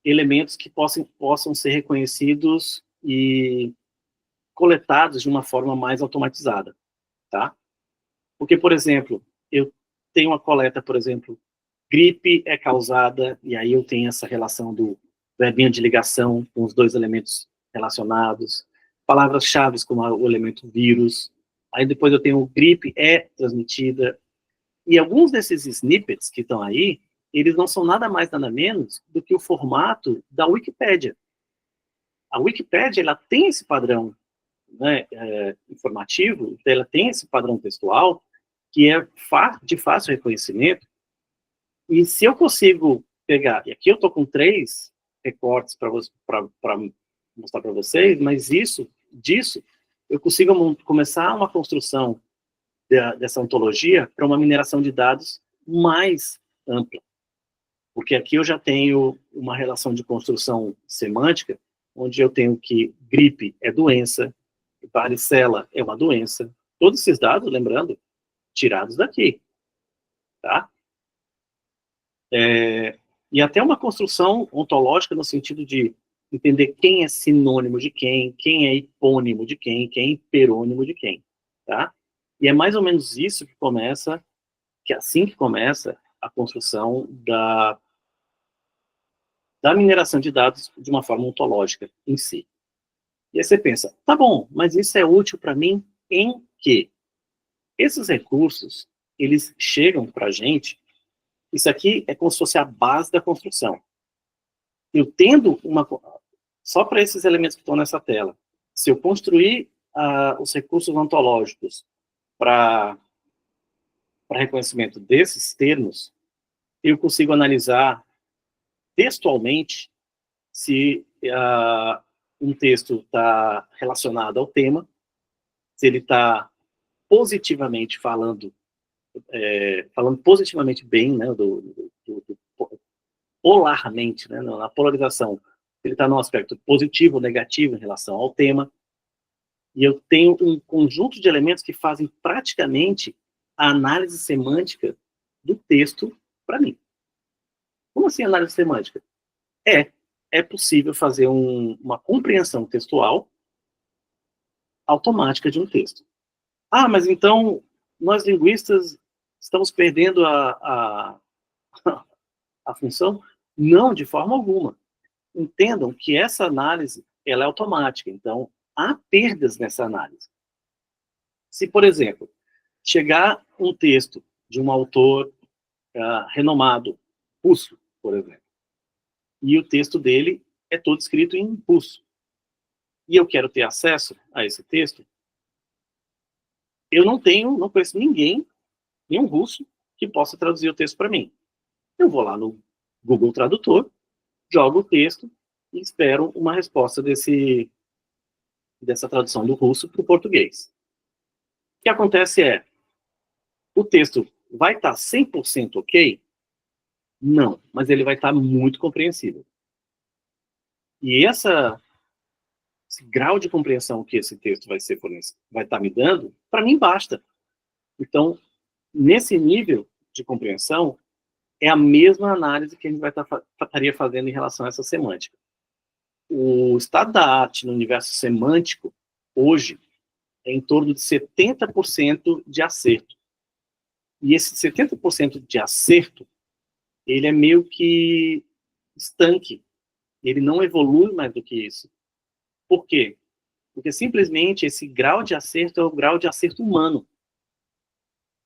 elementos que possam ser reconhecidos e coletados de uma forma mais automatizada, tá? Porque, por exemplo, eu tenho uma coleta, por exemplo, gripe é causada, e aí eu tenho essa relação do verbinho de ligação com os dois elementos relacionados, palavras-chave como o elemento vírus, aí depois eu tenho gripe é transmitida, e alguns desses snippets que estão aí, eles não são nada mais, nada menos do que o formato da Wikipédia. A Wikipédia, ela tem esse padrão, né, informativo, ela tem esse padrão textual, que é de fácil reconhecimento, e se eu consigo pegar, e aqui eu estou com 3 recortes para mostrar para vocês, mas disso, eu consigo começar uma construção dessa ontologia para uma mineração de dados mais ampla. Porque aqui eu já tenho uma relação de construção semântica, onde eu tenho que gripe é doença, varicela é uma doença. Todos esses dados, lembrando, tirados daqui. Tá? E até uma construção ontológica no sentido de entender quem é sinônimo de quem é hipônimo de quem é hiperônimo de quem. Tá? E é mais ou menos isso que é assim que começa a construção da mineração de dados de uma forma ontológica em si. E aí você pensa, tá bom, mas isso é útil para mim em quê? Esses recursos, eles chegam para a gente, isso aqui é como se fosse a base da construção. Eu tendo só para esses elementos que estão nessa tela, se eu construir os recursos ontológicos para reconhecimento desses termos, eu consigo analisar textualmente se um texto está relacionado ao tema, se ele está positivamente falando positivamente bem, né, polarmente, né, na polarização, ele está num aspecto positivo ou negativo em relação ao tema, e eu tenho um conjunto de elementos que fazem praticamente a análise semântica do texto para mim. Como assim análise semântica? É possível fazer uma compreensão textual automática de um texto. Ah, mas então nós linguistas estamos perdendo a função? Não, de forma alguma. Entendam que essa análise ela é automática, então há perdas nessa análise. Se, por exemplo, chegar um texto de um autor renomado, russo, por exemplo, e o texto dele é todo escrito em russo, e eu quero ter acesso a esse texto, eu não conheço nenhum russo que possa traduzir o texto para mim. Eu vou lá no Google Tradutor, jogo o texto e espero uma resposta dessa tradução do russo para o português. O que acontece o texto vai estar 100% ok? Não, mas ele vai estar muito compreensível. E esse grau de compreensão que esse texto vai estar me dando, para mim basta. Então, nesse nível de compreensão, é a mesma análise que a gente estaria fazendo em relação a essa semântica. O estado da arte no universo semântico, hoje, é em torno de 70% de acerto. E esse 70% de acerto, ele é meio que estanque. Ele não evolui mais do que isso. Por quê? Porque simplesmente esse grau de acerto é o grau de acerto humano.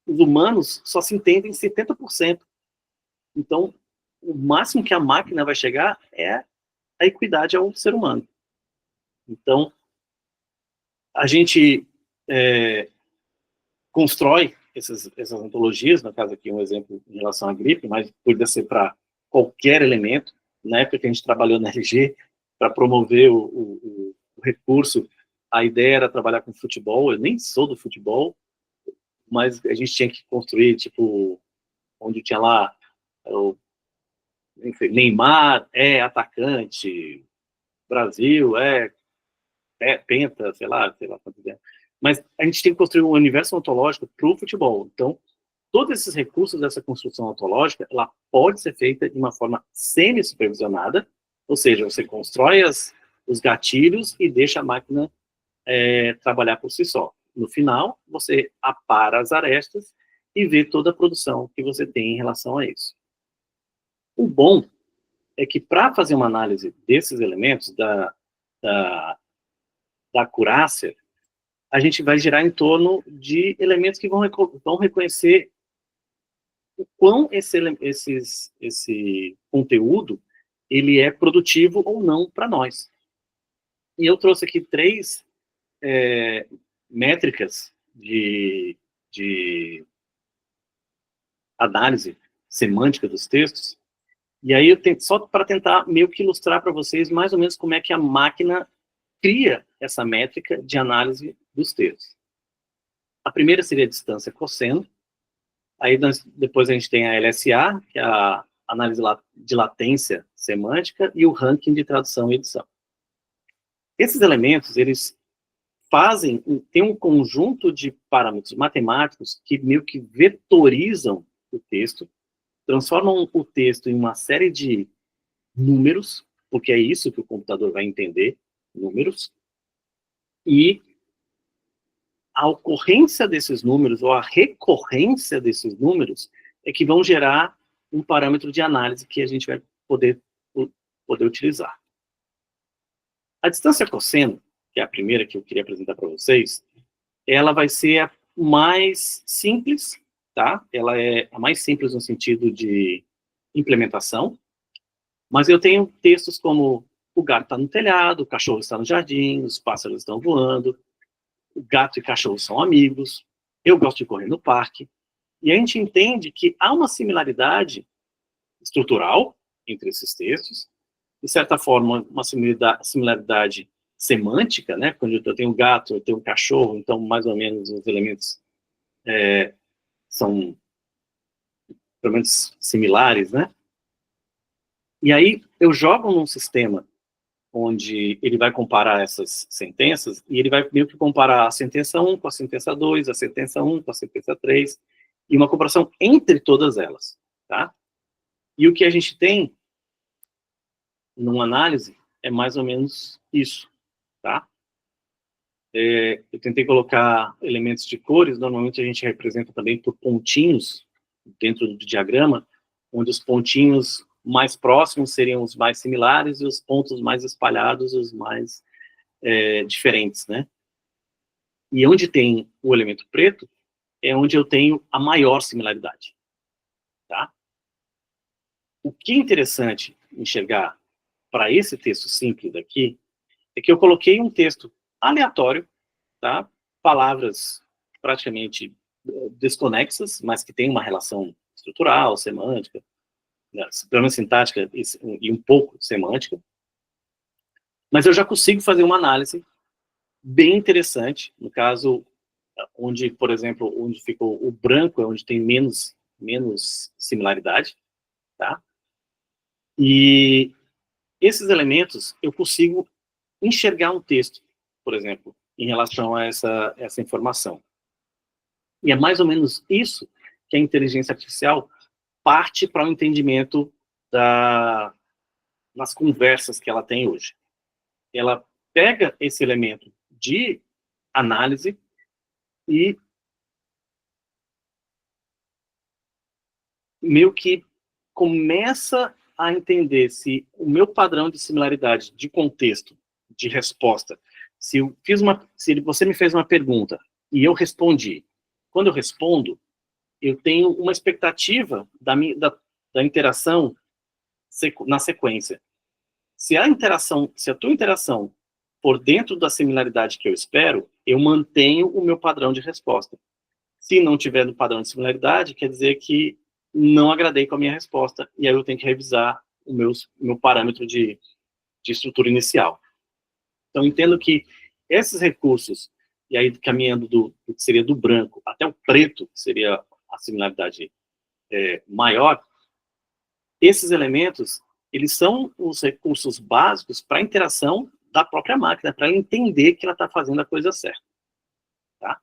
Os humanos só se entendem 70%. Então, o máximo que a máquina vai chegar é a equidade ao ser humano. Então, a gente constrói essas ontologias, no caso aqui um exemplo em relação à gripe, mas poderia ser para qualquer elemento. Na época que a gente trabalhou na LG, para promover o recurso, a ideia era trabalhar com futebol. Eu nem sou do futebol, mas a gente tinha que construir, tipo, onde tinha lá enfim, Neymar é atacante, Brasil é penta, sei lá quanto é. Mas a gente tem que construir um universo ontológico para o futebol. Então, todos esses recursos dessa construção ontológica, ela pode ser feita de uma forma semi-supervisionada, ou seja, você constrói os gatilhos e deixa a máquina trabalhar por si só. No final, você apara as arestas e vê toda a produção que você tem em relação a isso. O bom é que para fazer uma análise desses elementos da acurácia, a gente vai girar em torno de elementos que vão reconhecer o quão esse conteúdo ele é produtivo ou não para nós. E eu trouxe aqui 3 métricas de análise semântica dos textos, e aí eu tento, só para tentar meio que ilustrar para vocês mais ou menos como é que a máquina cria essa métrica de análise dos textos. A primeira seria a distância cosseno, aí depois a gente tem a LSA, que é a análise de latência semântica, e o ranking de tradução e edição. Esses elementos, eles tem um conjunto de parâmetros matemáticos que meio que vetorizam o texto, transformam o texto em uma série de números, porque é isso que o computador vai entender, números, e a ocorrência desses números, ou a recorrência desses números, é que vão gerar um parâmetro de análise que a gente vai poder utilizar. A distância cosseno, que é a primeira que eu queria apresentar para vocês, ela vai ser a mais simples, tá? Ela é a mais simples no sentido de implementação, mas eu tenho textos como o gato está no telhado, o cachorro está no jardim, os pássaros estão voando, o gato e cachorro são amigos, eu gosto de correr no parque, e a gente entende que há uma similaridade estrutural entre esses textos, de certa forma, uma similaridade semântica, né? Quando eu tenho um gato, eu tenho um cachorro, então, mais ou menos, os elementos são, pelo menos, similares, né? E aí, eu jogo num sistema onde ele vai comparar essas sentenças, e ele vai meio que comparar a sentença 1 com a sentença 2, a sentença 1 com a sentença 3, e uma comparação entre todas elas, tá? E o que a gente tem numa análise é mais ou menos isso, tá? Eu tentei colocar elementos de cores, normalmente a gente representa também por pontinhos dentro do diagrama, onde os pontinhos mais próximos seriam os mais similares e os pontos mais espalhados os mais diferentes, né? E onde tem o elemento preto é onde eu tenho a maior similaridade, tá? O que é interessante enxergar para esse texto simples daqui é que eu coloquei um texto aleatório, tá? Palavras praticamente desconexas, mas que tem uma relação estrutural, semântica, pelo menos sintática e um pouco semântica. Mas eu já consigo fazer uma análise bem interessante, no caso, onde, por exemplo, onde ficou o branco é onde tem menos similaridade, tá? E esses elementos eu consigo enxergar um texto, por exemplo, em relação a essa informação. E é mais ou menos isso que a inteligência artificial parte para o entendimento nas conversas que ela tem hoje. Ela pega esse elemento de análise e meio que começa a entender se o meu padrão de similaridade de contexto, de resposta, se você me fez uma pergunta e eu respondi, quando eu respondo, eu tenho uma expectativa da interação na sequência. Se a tua interação for dentro da similaridade que eu espero, eu mantenho o meu padrão de resposta. Se não tiver no padrão de similaridade, quer dizer que não agradei com a minha resposta, e aí eu tenho que revisar o meu parâmetro de estrutura inicial. Então, entendo que esses recursos, e aí caminhando do que seria do branco até o preto, que seria a similaridade maior, esses elementos, eles são os recursos básicos para a interação da própria máquina, para ela entender que ela está fazendo a coisa certa. Tá?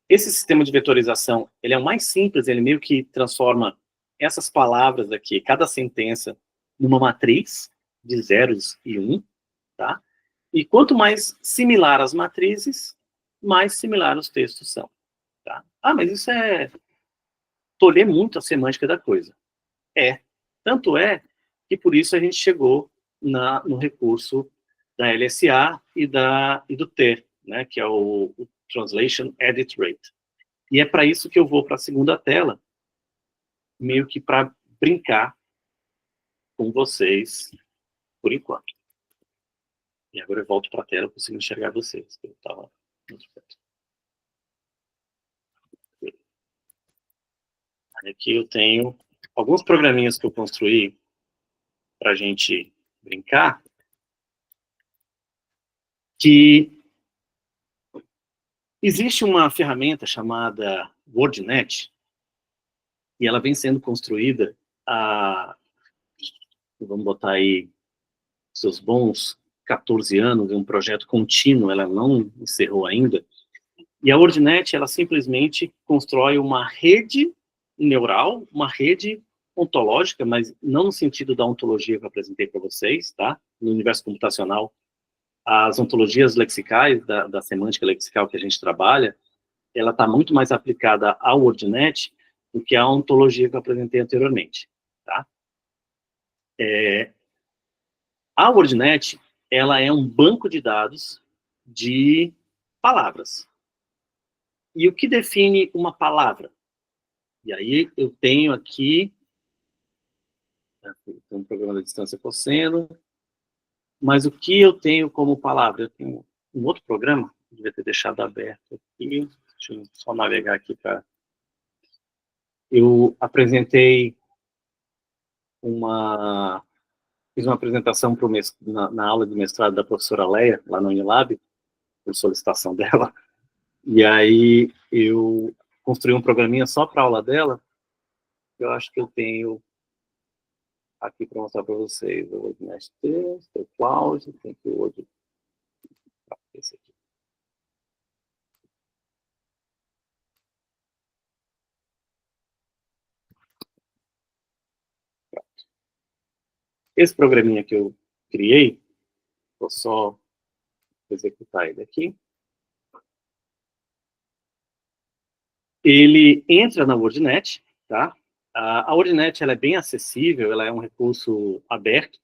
Esse sistema de vetorização, ele é o mais simples, ele meio que transforma essas palavras aqui, cada sentença, numa matriz de zeros e 1, tá? E quanto mais similar as matrizes, mais similar os textos são. Tá? Ah, mas isso é tolher muito a semântica da coisa. Tanto é que por isso a gente chegou no recurso da LSA e do T, né, que é o Translation Edit Rate. E é para isso que eu vou para a segunda tela, meio que para brincar com vocês por enquanto. E agora eu volto para a tela, consigo enxergar vocês. Eu estava muito perto. Aqui eu tenho alguns programinhas que eu construí para a gente brincar, que existe uma ferramenta chamada WordNet, e ela vem sendo construída há, vamos botar aí, seus bons 14 anos, é um projeto contínuo, ela não encerrou ainda. E a WordNet, ela simplesmente constrói uma rede neural, uma rede ontológica, mas não no sentido da ontologia que eu apresentei para vocês, tá? No universo computacional, as ontologias lexicais, da semântica lexical que a gente trabalha, ela está muito mais aplicada ao WordNet do que a ontologia que eu apresentei anteriormente, tá? A WordNet, ela é um banco de dados de palavras. E o que define uma palavra? E aí eu tenho aqui um programa de distância cosseno, mas o que eu tenho como palavra? Eu tenho um outro programa, devia ter deixado aberto aqui, deixa eu só navegar aqui para... Eu apresentei fiz uma apresentação na aula de mestrado da professora Leia, lá no Unilab, por solicitação dela, e aí eu construí um programinha só para a aula dela, eu acho que eu tenho aqui para mostrar para vocês. O WordNet Test, o Cloud, tem aqui o Word. Esse aqui. Esse programinha que eu criei, vou só executar ele aqui. Ele entra na WordNet, tá? A WordNet, ela é bem acessível, ela é um recurso aberto.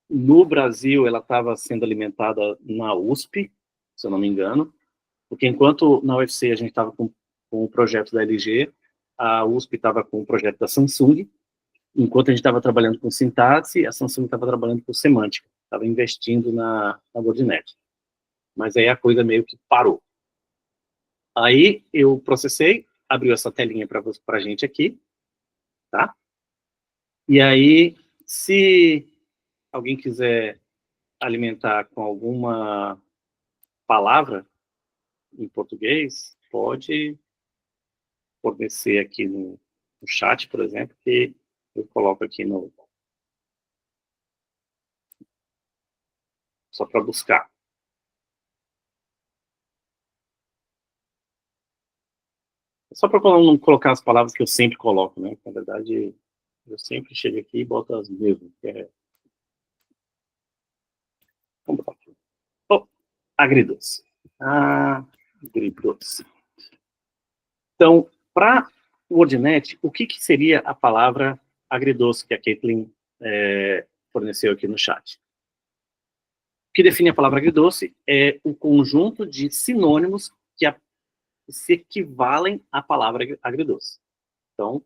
No Brasil, ela estava sendo alimentada na USP, se eu não me engano, porque enquanto na UFC a gente estava com o projeto da LG, a USP estava com o projeto da Samsung, enquanto a gente estava trabalhando com sintaxe, a Samsung estava trabalhando com semântica, estava investindo na WordNet. Mas aí a coisa meio que parou. Aí eu processei, abriu essa telinha para a gente aqui, tá? E aí, se alguém quiser alimentar com alguma palavra em português, pode fornecer aqui no chat, por exemplo, que eu coloco aqui só para buscar. Só para não colocar as palavras que eu sempre coloco, né? Na verdade, eu sempre chego aqui e boto as mesmas. Vamos botar aqui. Oh, agridoce. Agridoce. Então, para o WordNet, o que seria a palavra agridoce que a Caitlin forneceu aqui no chat? O que define a palavra agridoce é o conjunto de sinônimos que se equivalem à palavra agridoce. Então,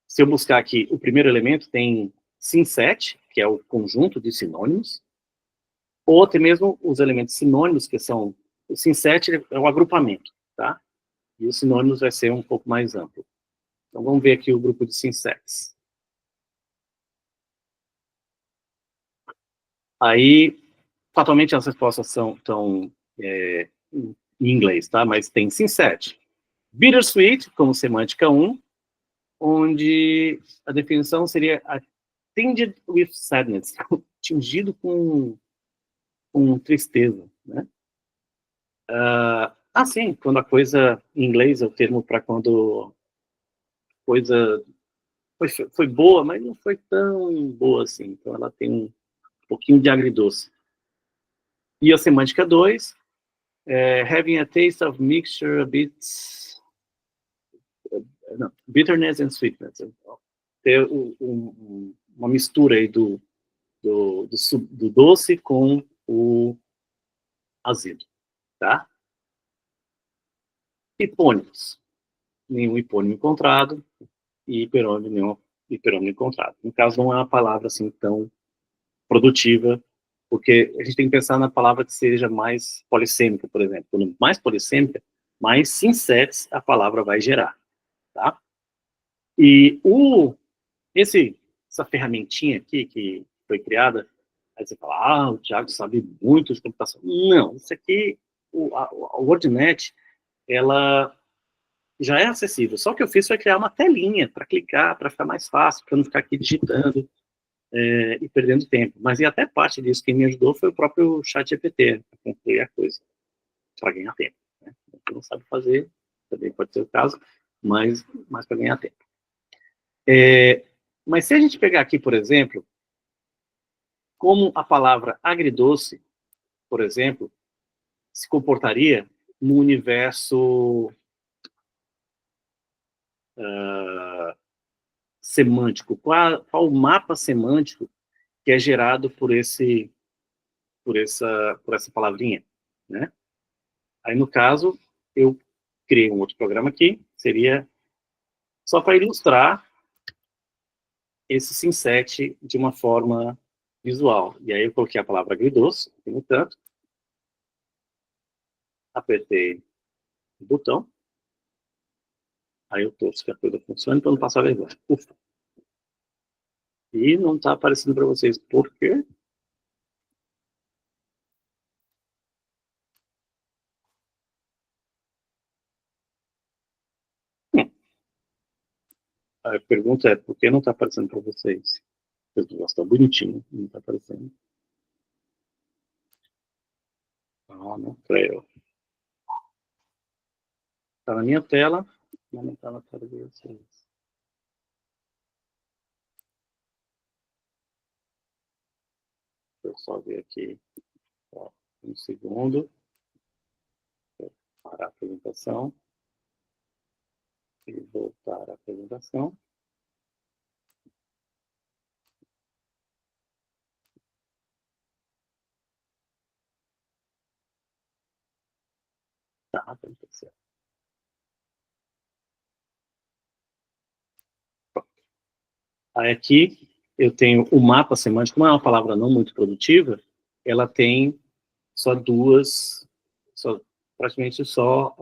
se eu buscar aqui, o primeiro elemento tem synset, que é o conjunto de sinônimos, ou até mesmo os elementos sinônimos, que são... O synset é o agrupamento, tá? E os sinônimos vai ser um pouco mais amplo. Então, vamos ver aqui o grupo de synsets. Aí, fatalmente, as respostas estão em inglês, tá? Mas tem synset. Bittersweet, como semântica 1, onde a definição seria tinged with sadness, tingido com tristeza, né? Sim, quando a coisa, em inglês é o termo para quando a coisa foi boa, mas não foi tão boa assim, então ela tem um pouquinho de agridoce. E a semântica 2, having a taste of mixture, a bit... bitterness and sweetness. ter uma mistura aí do doce com o azedo, tá? Hipônimos. Nenhum hipônimo encontrado e hiperônimo, nenhum hiperônimo encontrado. No caso, não é uma palavra assim tão produtiva, porque a gente tem que pensar na palavra que seja mais polissêmica, por exemplo. Quando mais polissêmica, mais sinsetes a palavra vai gerar, tá? E essa ferramentinha aqui que foi criada, aí você fala, o Thiago sabe muito de computação. Não, isso aqui, a WordNet, ela já é acessível. Só que eu fiz foi criar uma telinha para clicar, para ficar mais fácil, para não ficar aqui digitando e perdendo tempo. Mas e até parte disso, quem me ajudou foi o próprio ChatGPT, para concluir a coisa, para ganhar tempo. Né? Quem não sabe fazer, também pode ser o caso, mas para ganhar tempo. Mas se a gente pegar aqui, por exemplo, como a palavra agridoce, por exemplo, se comportaria no universo semântico, qual o mapa semântico que é gerado por essa palavrinha, né? Aí, no caso, eu criei um outro programa aqui, seria só para ilustrar esse synset de uma forma visual. E aí eu coloquei a palavra agridoce, aqui no canto, apertei o botão, aí eu torço que a coisa funcione para não passar vergonha. Ufa. E não está aparecendo para vocês por quê? A pergunta é, por que não está aparecendo para vocês? O negócio está bonitinho, não está aparecendo. Ah, não creio. Está na minha tela, mas não está na tela de vocês. Deixa eu só ver aqui. Ó, um segundo. Vou parar a apresentação. E voltar à apresentação. Tá, aconteceu. Aí aqui eu tenho o mapa semântico, como é uma palavra não muito produtiva, ela tem só praticamente só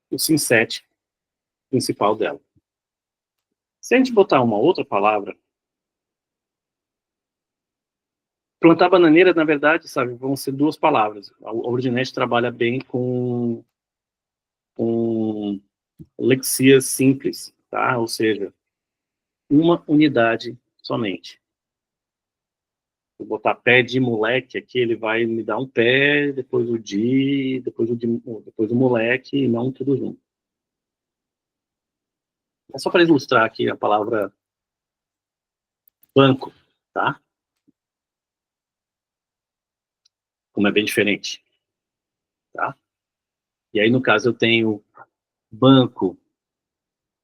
o synset principal dela. Se a gente botar uma outra palavra, plantar bananeira, na verdade, sabe, vão ser duas palavras. A WordNet trabalha bem com lexias simples, tá? Ou seja, uma unidade somente. Vou botar pé de moleque aqui, ele vai me dar um pé, depois o de, depois o moleque, e não tudo junto. É só para ilustrar aqui a palavra banco, tá? Como é bem diferente, tá? E aí, no caso, eu tenho banco.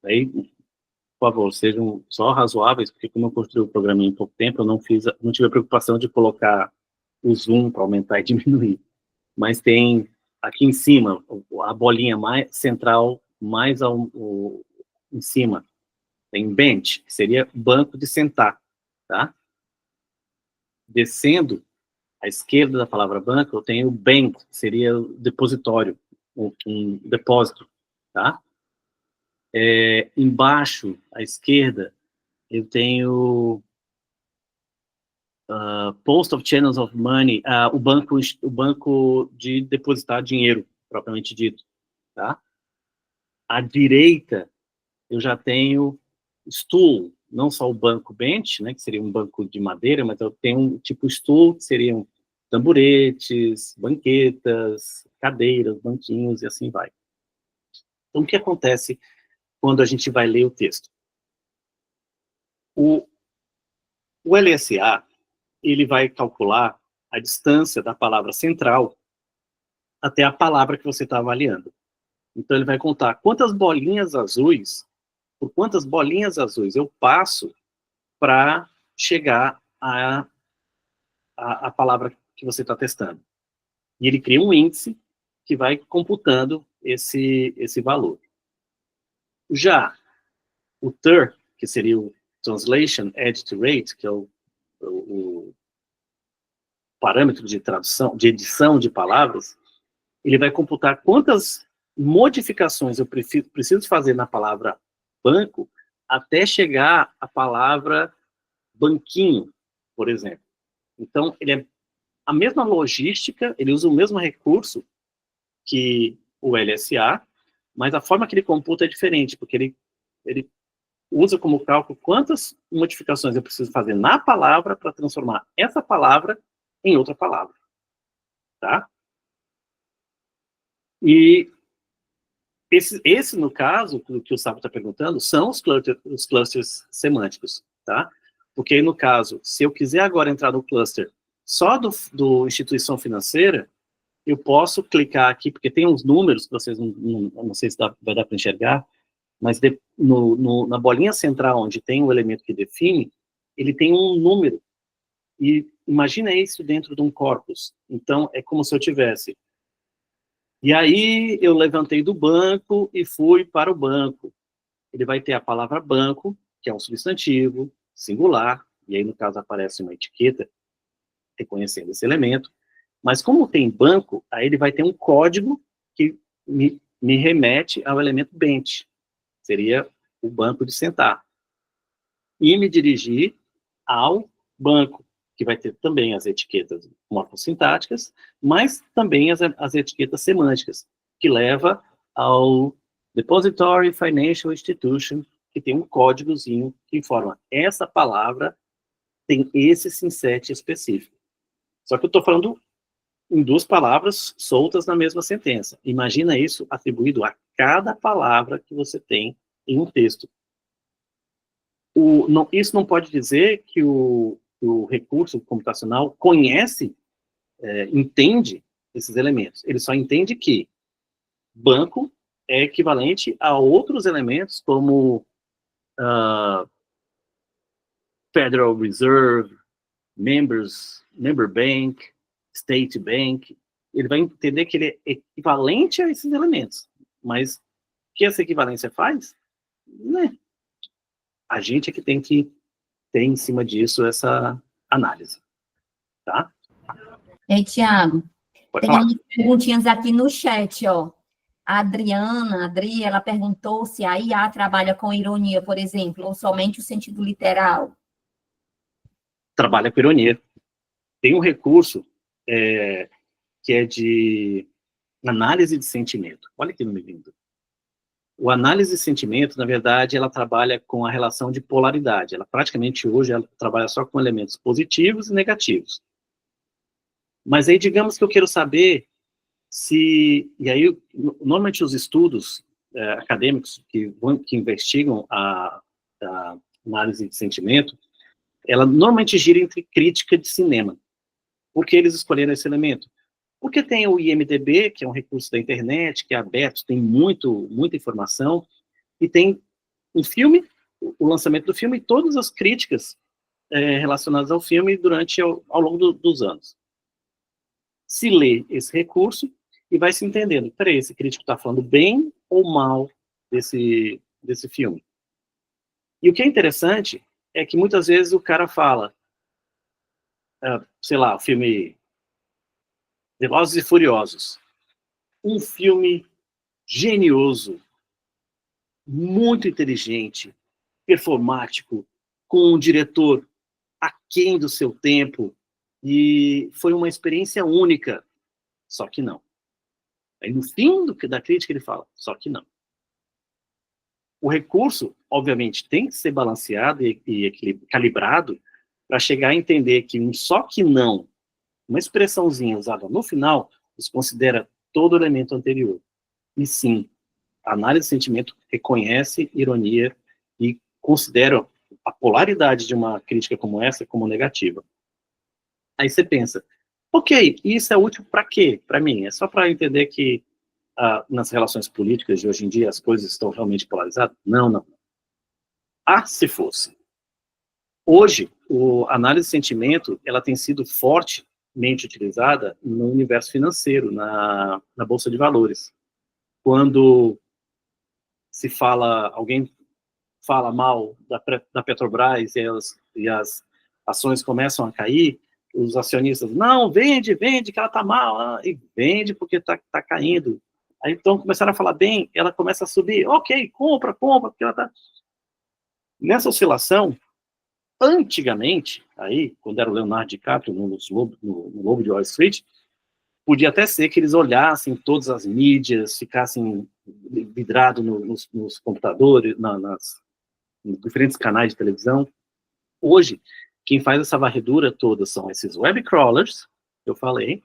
Aí, por favor, sejam só razoáveis, porque como eu construí o programa em pouco tempo, eu não tive a preocupação de colocar o zoom para aumentar e diminuir. Mas tem aqui em cima, a bolinha mais central, mais em cima, tem bench, que seria banco de sentar, tá? Descendo, à esquerda da palavra banco, eu tenho bank, que seria depositório, um depósito, tá? Embaixo, à esquerda, eu tenho Post of Channels of Money, o banco de depositar dinheiro, propriamente dito, tá? À direita, eu já tenho stool, não só o banco bench, né, que seria um banco de madeira, mas eu tenho um tipo stool, que seriam tamburetes, banquetas, cadeiras, banquinhos e assim vai. Então, o que acontece quando a gente vai ler o texto? O LSA, ele vai calcular a distância da palavra central até a palavra que você está avaliando. Então, ele vai contar quantas bolinhas azuis por quantas bolinhas azuis eu passo para chegar à palavra que você está testando. E ele cria um índice que vai computando esse valor. Já o TER, que seria o Translation Edit Rate, que é o parâmetro de tradução, de edição de palavras, ele vai computar quantas modificações eu preciso fazer na palavra banco até chegar à palavra banquinho, por exemplo. Então, ele é a mesma logística, ele usa o mesmo recurso que o LSA, mas a forma que ele computa é diferente, porque ele usa como cálculo quantas modificações eu preciso fazer na palavra para transformar essa palavra em outra palavra. Tá? E esse, no caso, do que o Sábio está perguntando, são os clusters semânticos. Tá? Porque, no caso, se eu quiser agora entrar no cluster só do instituição financeira, eu posso clicar aqui, porque tem uns números que vocês não sei se vai dar para enxergar, mas na bolinha central, onde tem o elemento que define, ele tem um número. E imagina isso dentro de um corpus. Então, é como se eu tivesse. E aí, eu levantei do banco e fui para o banco. Ele vai ter a palavra banco, que é um substantivo, singular, e aí, no caso, aparece uma etiqueta reconhecendo esse elemento. Mas como tem banco, aí ele vai ter um código que me remete ao elemento bench. Seria o banco de sentar. E me dirigir ao banco, que vai ter também as etiquetas morfossintáticas, mas também as etiquetas semânticas, que leva ao Depository Financial Institution, que tem um códigozinho que informa essa palavra tem esse synset específico. Só que eu estou falando em duas palavras soltas na mesma sentença. Imagina isso atribuído a cada palavra que você tem em um texto. Isso não pode dizer que o recurso computacional conhece, entende esses elementos. Ele só entende que banco é equivalente a outros elementos como Federal Reserve, Member Bank, State Bank. Ele vai entender que ele é equivalente a esses elementos. Mas o que essa equivalência faz? Né? A gente é que tem que ter em cima disso essa análise. Tá? Ei, Tiago, Pode tem falar. umas perguntinhas aqui no chat, ó. A Adri, ela perguntou se a IA trabalha com ironia, por exemplo, ou somente o sentido literal. Trabalha com ironia. Tem um recurso que é de análise de sentimento. Olha que nome lindo. O análise de sentimento, na verdade, ela trabalha com a relação de polaridade. Ela praticamente hoje ela trabalha só com elementos positivos e negativos. Mas aí, digamos que eu quero saber se... E aí, normalmente os estudos acadêmicos que investigam a análise de sentimento, ela normalmente gira entre crítica de cinema. Por que eles escolheram esse elemento? Porque tem o IMDb, que é um recurso da internet, que é aberto, tem muita informação, e tem um filme, o lançamento do filme, e todas as críticas relacionadas ao filme ao longo dos anos. Se lê esse recurso e vai se entendendo, peraí, esse crítico está falando bem ou mal desse filme. E o que é interessante é que muitas vezes o cara fala, sei lá, o filme Velozes e Furiosos, um filme genioso, muito inteligente, performático, com um diretor aquém do seu tempo, e foi uma experiência única, só que não. Aí no fim da crítica ele fala, só que não. O recurso, obviamente, tem que ser balanceado e calibrado para chegar a entender que um só que não, uma expressãozinha usada no final, desconsidera todo o elemento anterior. E sim, a análise de sentimento reconhece ironia e considera a polaridade de uma crítica como essa como negativa. Aí você pensa, ok, isso é útil para quê? Para mim, é só para entender que nas relações políticas de hoje em dia as coisas estão realmente polarizadas? Não, não. se fosse. Hoje, a análise de sentimento, ela tem sido fortemente utilizada no universo financeiro, na Bolsa de Valores. Quando se fala, alguém fala mal da Petrobras e as ações começam a cair, os acionistas, não, vende, que ela está mal, e vende porque está caindo. Aí então começaram a falar bem, ela começa a subir, ok, compra, porque ela está... Nessa oscilação, antigamente, aí, quando era o Leonardo DiCaprio no Lobo de Wall Street, podia até ser que eles olhassem todas as mídias, ficassem vidrados nos computadores, nos diferentes canais de televisão. Hoje, quem faz essa varredura toda são esses web crawlers, que eu falei,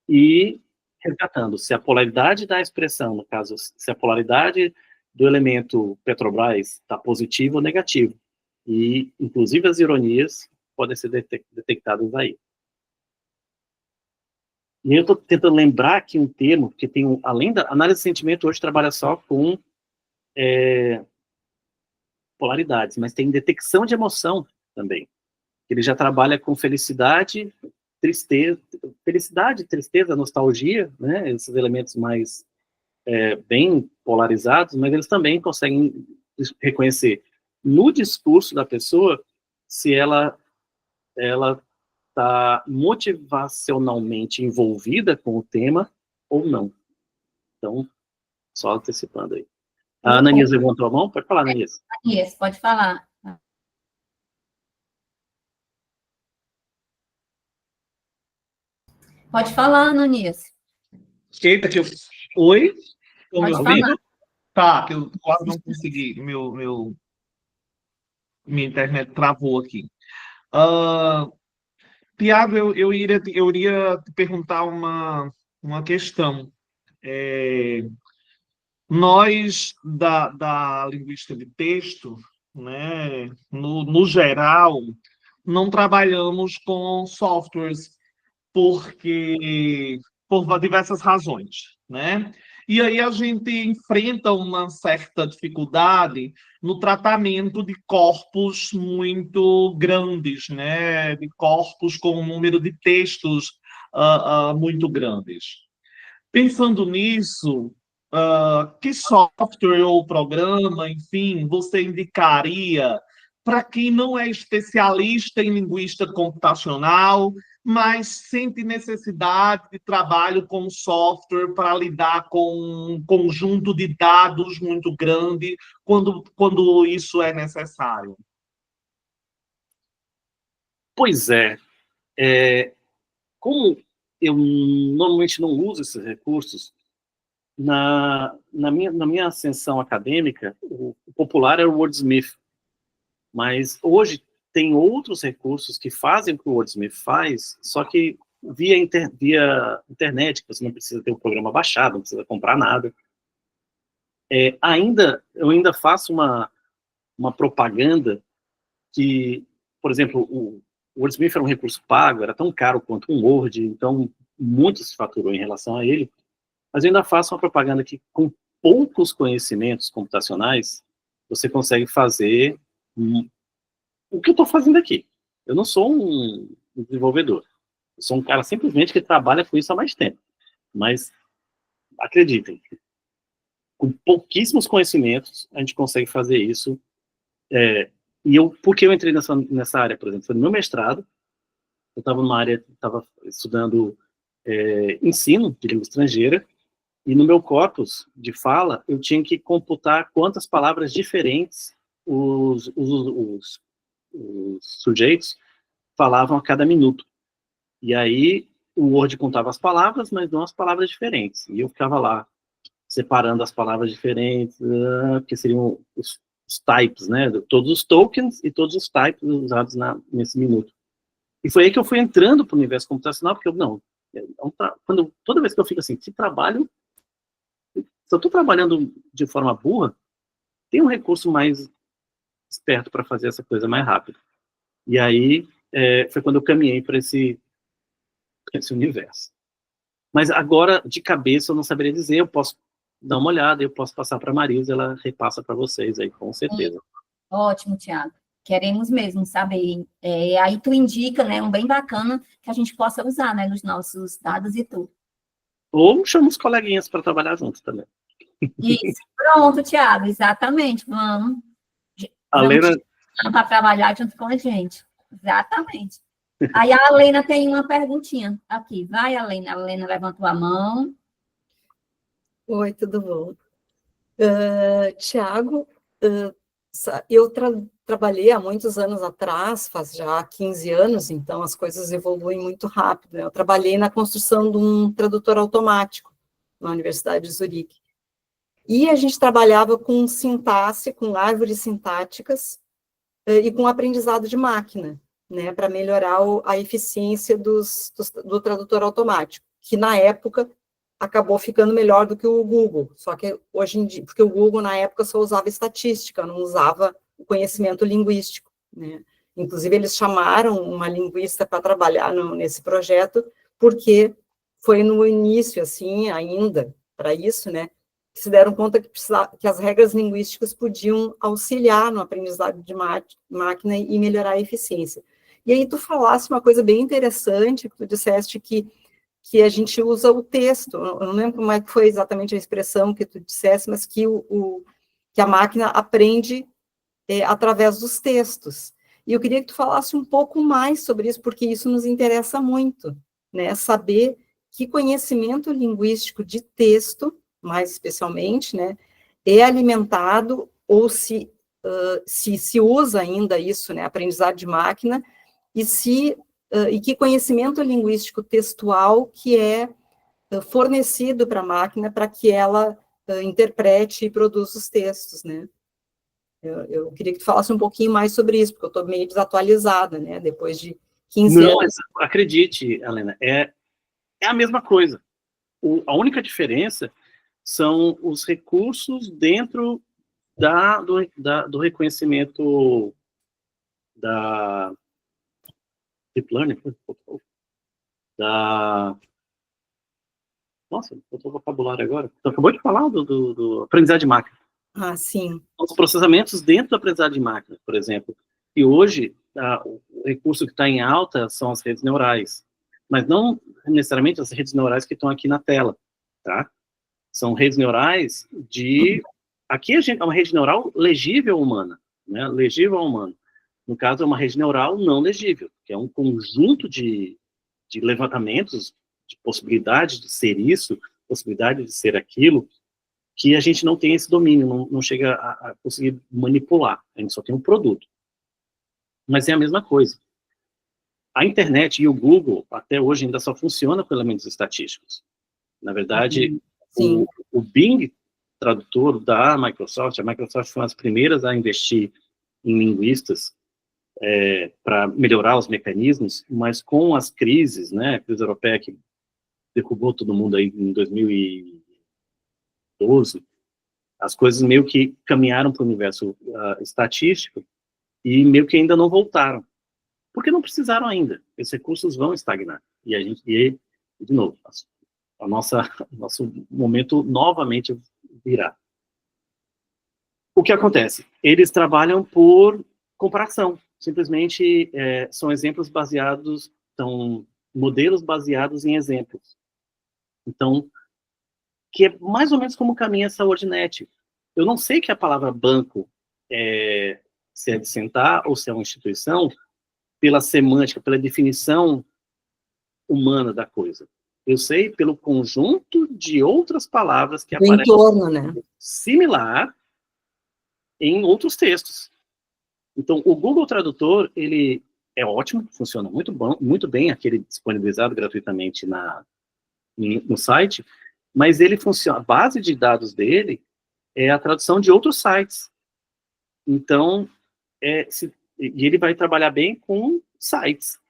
e resgatando se a polaridade da expressão, no caso, se a polaridade do elemento Petrobras está positivo ou negativo. E, inclusive, as ironias podem ser detectadas aí. E eu estou tentando lembrar aqui um termo, porque tem além da análise de sentimento, hoje trabalha só com polaridades, mas tem detecção de emoção também. Ele já trabalha com felicidade, tristeza, nostalgia, né, esses elementos mais bem polarizados, mas eles também conseguem reconhecer no discurso da pessoa se ela está motivacionalmente envolvida com o tema ou não. Então, só antecipando aí. A Ananias levantou a mão? Pode falar, Ananias. Ananias, pode falar. Pode falar, Ananias. Eita, que eu... Oi? Estão me Pode ouvindo? falar. Tá, que eu quase não consegui. Minha internet travou aqui. Tiago, eu iria te perguntar uma questão. Nós, da linguística de texto, né, no geral, não trabalhamos com softwares por diversas razões, né? E aí a gente enfrenta uma certa dificuldade no tratamento de corpos muito grandes, né? De corpos com um número de textos muito grandes. Pensando nisso, que software ou programa, enfim, você indicaria para quem não é especialista em linguística computacional, mas sente necessidade de trabalho com software para lidar com um conjunto de dados muito grande quando isso é necessário? Pois é. Como eu normalmente não uso esses recursos, na minha ascensão acadêmica, o popular é o Wordsmith, mas hoje tem outros recursos que fazem o que o Wordsmith faz, só que via internet, que você não precisa ter o programa baixado, não precisa comprar nada. Eu ainda faço uma propaganda que, por exemplo, o Wordsmith era um recurso pago, era tão caro quanto um Word, então muito se faturou em relação a ele, mas eu ainda faço uma propaganda que, com poucos conhecimentos computacionais, você consegue fazer o que eu estou fazendo aqui. Eu não sou um desenvolvedor. Eu sou um cara simplesmente que trabalha com isso há mais tempo. Mas, acreditem, com pouquíssimos conhecimentos, a gente consegue fazer isso. Por que eu entrei nessa área, por exemplo? Foi no meu mestrado. Eu estava estudando ensino de língua estrangeira, e no meu corpus de fala, eu tinha que computar quantas palavras diferentes os sujeitos falavam a cada minuto. E aí, o Word contava as palavras, mas não as palavras diferentes. E eu ficava lá, separando as palavras diferentes, que seriam os types, né? Todos os tokens e todos os types usados nesse minuto. E foi aí que eu fui entrando para o universo computacional, porque toda vez que eu fico assim, se eu estou trabalhando de forma burra, tem um recurso mais esperto para fazer essa coisa mais rápido. E aí, foi quando eu caminhei para esse universo. Mas agora, de cabeça, eu não saberia dizer, eu posso dar uma olhada, eu posso passar para a Marisa, ela repassa para vocês aí, com certeza. Ótimo, Tiago. Queremos mesmo saber. Aí tu indica, né, um bem bacana que a gente possa usar, né, nos nossos dados e tudo. Ou chama os coleguinhas para trabalhar juntos também. Isso. Pronto, Tiago, exatamente. A Vamos Lena, para trabalhar junto com a gente. Exatamente. Aí a Alena tem uma perguntinha aqui. Vai, Alena. A Alena levantou a mão. Oi, tudo bom? Tiago, eu trabalhei há muitos anos atrás, faz já 15 anos, então as coisas evoluem muito rápido, né? Eu trabalhei na construção de um tradutor automático na Universidade de Zurique. E a gente trabalhava com sintaxe, com árvores sintáticas e com aprendizado de máquina, né, para melhorar a eficiência do tradutor automático, que na época acabou ficando melhor do que o Google, só que hoje em dia, porque o Google na época só usava estatística, não usava o conhecimento linguístico, né? Inclusive eles chamaram uma linguista para trabalhar nesse projeto, porque foi no início, assim, ainda, para isso, né, que se deram conta que as regras linguísticas podiam auxiliar no aprendizado de máquina e melhorar a eficiência. E aí tu falasse uma coisa bem interessante, que tu disseste que a gente usa o texto, eu não lembro como é que foi exatamente a expressão que tu dissesse, mas que a máquina aprende através dos textos. E eu queria que tu falasse um pouco mais sobre isso, porque isso nos interessa muito, né? Saber que conhecimento linguístico de texto, mais especialmente, né, é alimentado, ou se usa ainda isso, né, aprendizado de máquina, e que conhecimento linguístico textual que é fornecido para a máquina para que ela interprete e produza os textos, né? Eu queria que tu falasse um pouquinho mais sobre isso, porque eu estou meio desatualizada, né, depois de 15 não, anos. mas acredite, Helena, é a mesma coisa. A única diferença são os recursos dentro do reconhecimento da Deep Learning, nossa, faltou o vocabulário agora. Então, acabou de falar do aprendizado de máquina. Ah, sim. Os processamentos dentro do aprendizado de máquina, por exemplo. E hoje, o recurso que está em alta são as redes neurais. Mas não necessariamente as redes neurais que estão aqui na tela, tá? São redes neurais Aqui é uma rede neural legível humana, né? Legível humana. No caso, é uma rede neural não legível, que é um conjunto de levantamentos, de possibilidade de ser isso, possibilidade de ser aquilo, que a gente não tem esse domínio, não chega a conseguir manipular. A gente só tem um produto. Mas é a mesma coisa. A internet e o Google, até hoje, ainda só funciona com elementos estatísticos. Na verdade, o Bing tradutor da Microsoft, a Microsoft foi uma das primeiras a investir em linguistas para melhorar os mecanismos, mas com as crises, né, a crise europeia que derrubou todo mundo aí em 2012, as coisas meio que caminharam para o universo estatístico e meio que ainda não voltaram. Porque não precisaram ainda. Esses recursos vão estagnar. E de novo, nosso momento novamente virá. O que acontece? Eles trabalham por comparação. Simplesmente são exemplos baseados, são modelos baseados em exemplos. Então, que é mais ou menos como caminha essa WordNet. Eu não sei que a palavra banco se é de sentar ou se é uma instituição, pela semântica, pela definição humana da coisa. Eu sei pelo conjunto de outras palavras que aparecem entorno, né? Similar em outros textos. Então, o Google Tradutor, ele é ótimo, funciona muito bem, aquele disponibilizado gratuitamente no site, mas ele funciona, a base de dados dele é a tradução de outros sites. Então, e ele vai trabalhar bem com sites.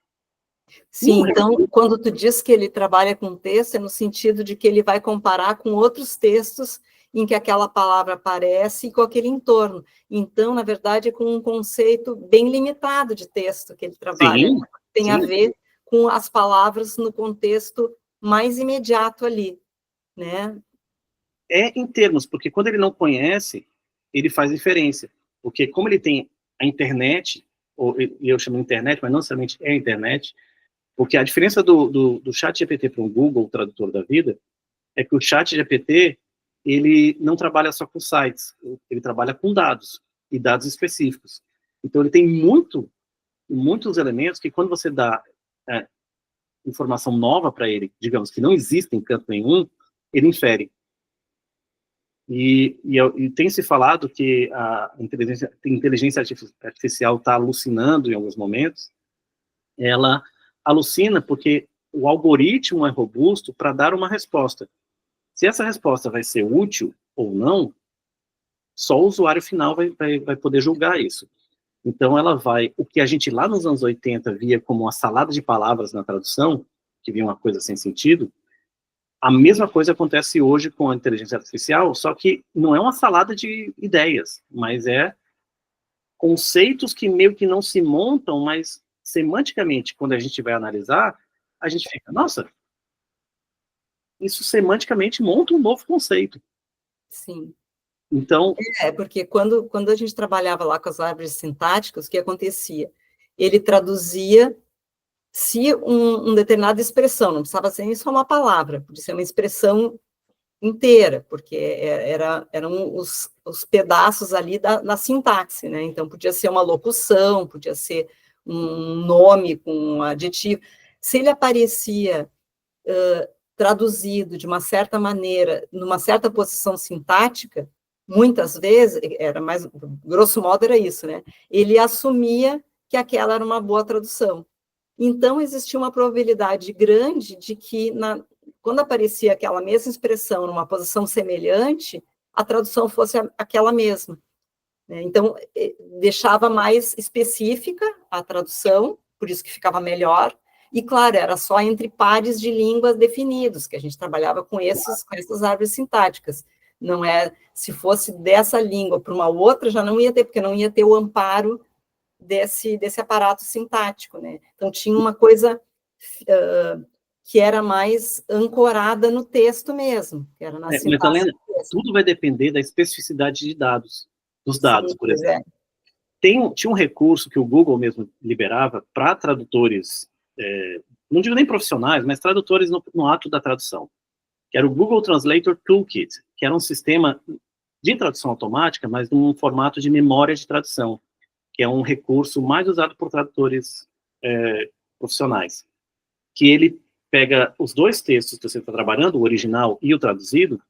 Sim, então, quando tu diz que ele trabalha com texto, é no sentido de que ele vai comparar com outros textos em que aquela palavra aparece e com aquele entorno. Então, na verdade, é com um conceito bem limitado de texto que ele trabalha. Sim, tem a ver com as palavras no contexto mais imediato ali, né? Em termos, porque quando ele não conhece, ele faz inferência. Porque como ele tem a internet, e eu chamo de internet, mas não necessariamente é a internet, porque a diferença do chat GPT para um Google Tradutor da vida é que o chat GPT, ele não trabalha só com sites, ele trabalha com dados, e dados específicos. Então, ele tem muitos elementos que, quando você dá informação nova para ele, digamos, que não existe em canto nenhum, ele infere. E tem se falado que a inteligência artificial está alucinando em alguns momentos. Ela alucina porque o algoritmo é robusto para dar uma resposta. Se essa resposta vai ser útil ou não, só o usuário final vai poder julgar isso. Então, o que a gente lá nos anos 80 via como uma salada de palavras na tradução, que via uma coisa sem sentido, a mesma coisa acontece hoje com a inteligência artificial, só que não é uma salada de ideias, mas é conceitos que meio que não se montam, mas semanticamente, quando a gente vai analisar, a gente fica, nossa, isso semanticamente monta um novo conceito. Sim. Então... porque quando a gente trabalhava lá com as árvores sintáticas, o que acontecia? Ele traduzia se uma determinada expressão, não precisava ser nem só uma palavra, podia ser uma expressão inteira, porque eram os pedaços ali da sintaxe, né? Então, podia ser uma locução, podia ser um nome com um adjetivo. Se ele aparecia traduzido de uma certa maneira, numa certa posição sintática, muitas vezes, grosso modo era isso, né? Ele assumia que aquela era uma boa tradução. Então, existia uma probabilidade grande de que, quando aparecia aquela mesma expressão numa posição semelhante, a tradução fosse aquela mesma. Então, deixava mais específica a tradução, por isso que ficava melhor, e, claro, era só entre pares de línguas definidos, que a gente trabalhava com essas árvores sintáticas. Não se fosse dessa língua para uma outra, já não ia ter, porque não ia ter o amparo desse aparato sintático, né? Então, tinha uma coisa que era mais ancorada no texto mesmo, que era na sintaxe. Mas, Helena, tudo vai depender da especificidade de dados, dos dados, sim, por exemplo. Tinha um recurso que o Google mesmo liberava para tradutores, não digo nem profissionais, mas tradutores no ato da tradução, que era o Google Translator Toolkit, que era um sistema de tradução automática, mas num formato de memória de tradução, que é um recurso mais usado por tradutores profissionais, que ele pega os dois textos que você está trabalhando, o original e o traduzido,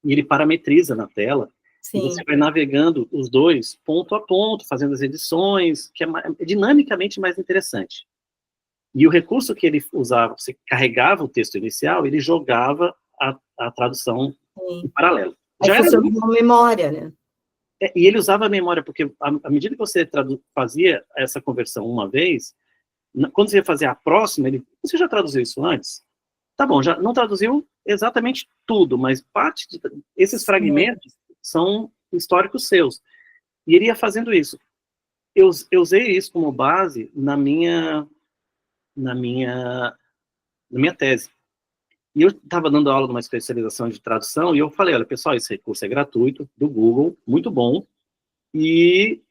e ele parametriza na tela, sim, e você vai navegando os dois ponto a ponto, fazendo as edições, que é dinamicamente mais interessante. E o recurso que ele usava, você carregava o texto inicial, ele jogava a tradução, sim, em paralelo. Já era uma memória, né? E ele usava a memória, porque à medida que você fazia essa conversão uma vez, quando você ia fazer a próxima, você já traduziu isso antes? Tá bom, já não traduziu exatamente tudo, mas parte esses fragmentos são históricos seus. E ele ia fazendo isso. Eu usei isso como base na minha tese. E eu estava dando aula de uma especialização de tradução, e eu falei, olha, pessoal, esse recurso é gratuito, do Google, muito bom, e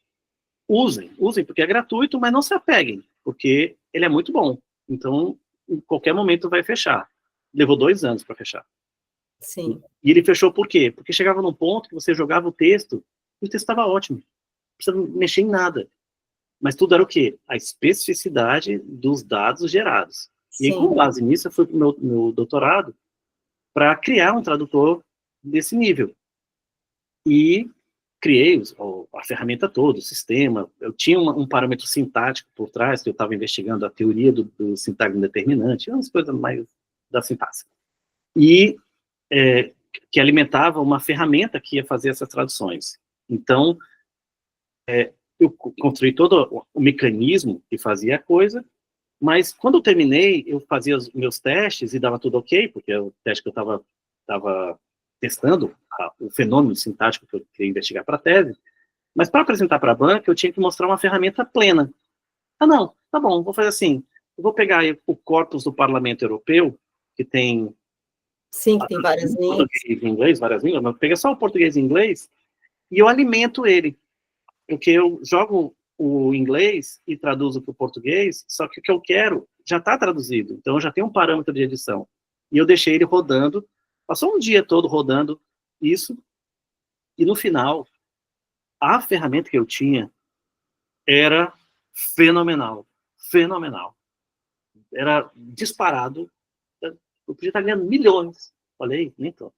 usem, porque é gratuito, mas não se apeguem, porque ele é muito bom. Então, em qualquer momento vai fechar. Levou 2 anos para fechar. Sim. E ele fechou por quê? Porque chegava num ponto que você jogava o texto, e o texto estava ótimo. Não precisava mexer em nada. Mas tudo era o quê? A especificidade dos dados gerados. Sim. E aí, com base nisso, eu fui para o meu doutorado para criar um tradutor desse nível. E criei a ferramenta toda, o sistema. Eu tinha um parâmetro sintático por trás, que eu estava investigando a teoria do sintagma determinante, umas coisas mais da sintaxe. E que alimentava uma ferramenta que ia fazer essas traduções. Então, eu construí todo o mecanismo que fazia a coisa, mas quando eu terminei, eu fazia os meus testes e dava tudo ok, porque é o teste que eu estava testando, o fenômeno sintático que eu queria investigar para a tese, mas para apresentar para a banca, eu tinha que mostrar uma ferramenta plena. Ah, não, tá bom, vou fazer assim, eu vou pegar aí o corpus do Parlamento Europeu, que tem... Sim, que tem várias línguas. Português e inglês, várias línguas, mas pega só o português e inglês, e eu alimento ele. Porque eu jogo o inglês e traduzo para o português, só que o que eu quero já está traduzido, então eu já tenho um parâmetro de edição. E eu deixei ele rodando, passou um dia todo rodando isso, e no final, a ferramenta que eu tinha era fenomenal, fenomenal. Era disparado, eu podia estar ganhando milhões, falei, nem tô.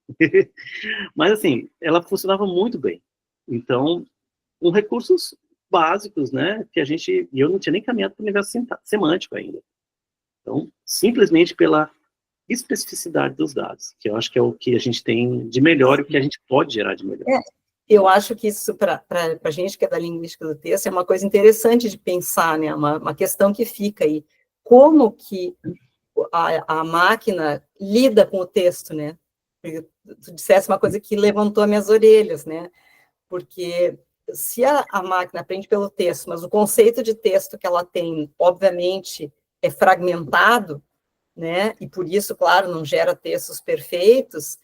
Mas assim, ela funcionava muito bem. Então, com recursos básicos, né, que e eu não tinha nem caminhado para o universo semântico ainda. Então, simplesmente pela especificidade dos dados, que eu acho que é o que a gente tem de melhor e o que a gente pode gerar de melhor. Eu acho que isso, para a gente que é da linguística do texto, é uma coisa interessante de pensar, né, uma questão que fica aí. Como que a máquina lida com o texto, né? Tu dissesse uma coisa que levantou as minhas orelhas, né? Porque se a máquina aprende pelo texto, mas o conceito de texto que ela tem, obviamente, é fragmentado, né? E por isso, claro, não gera textos perfeitos.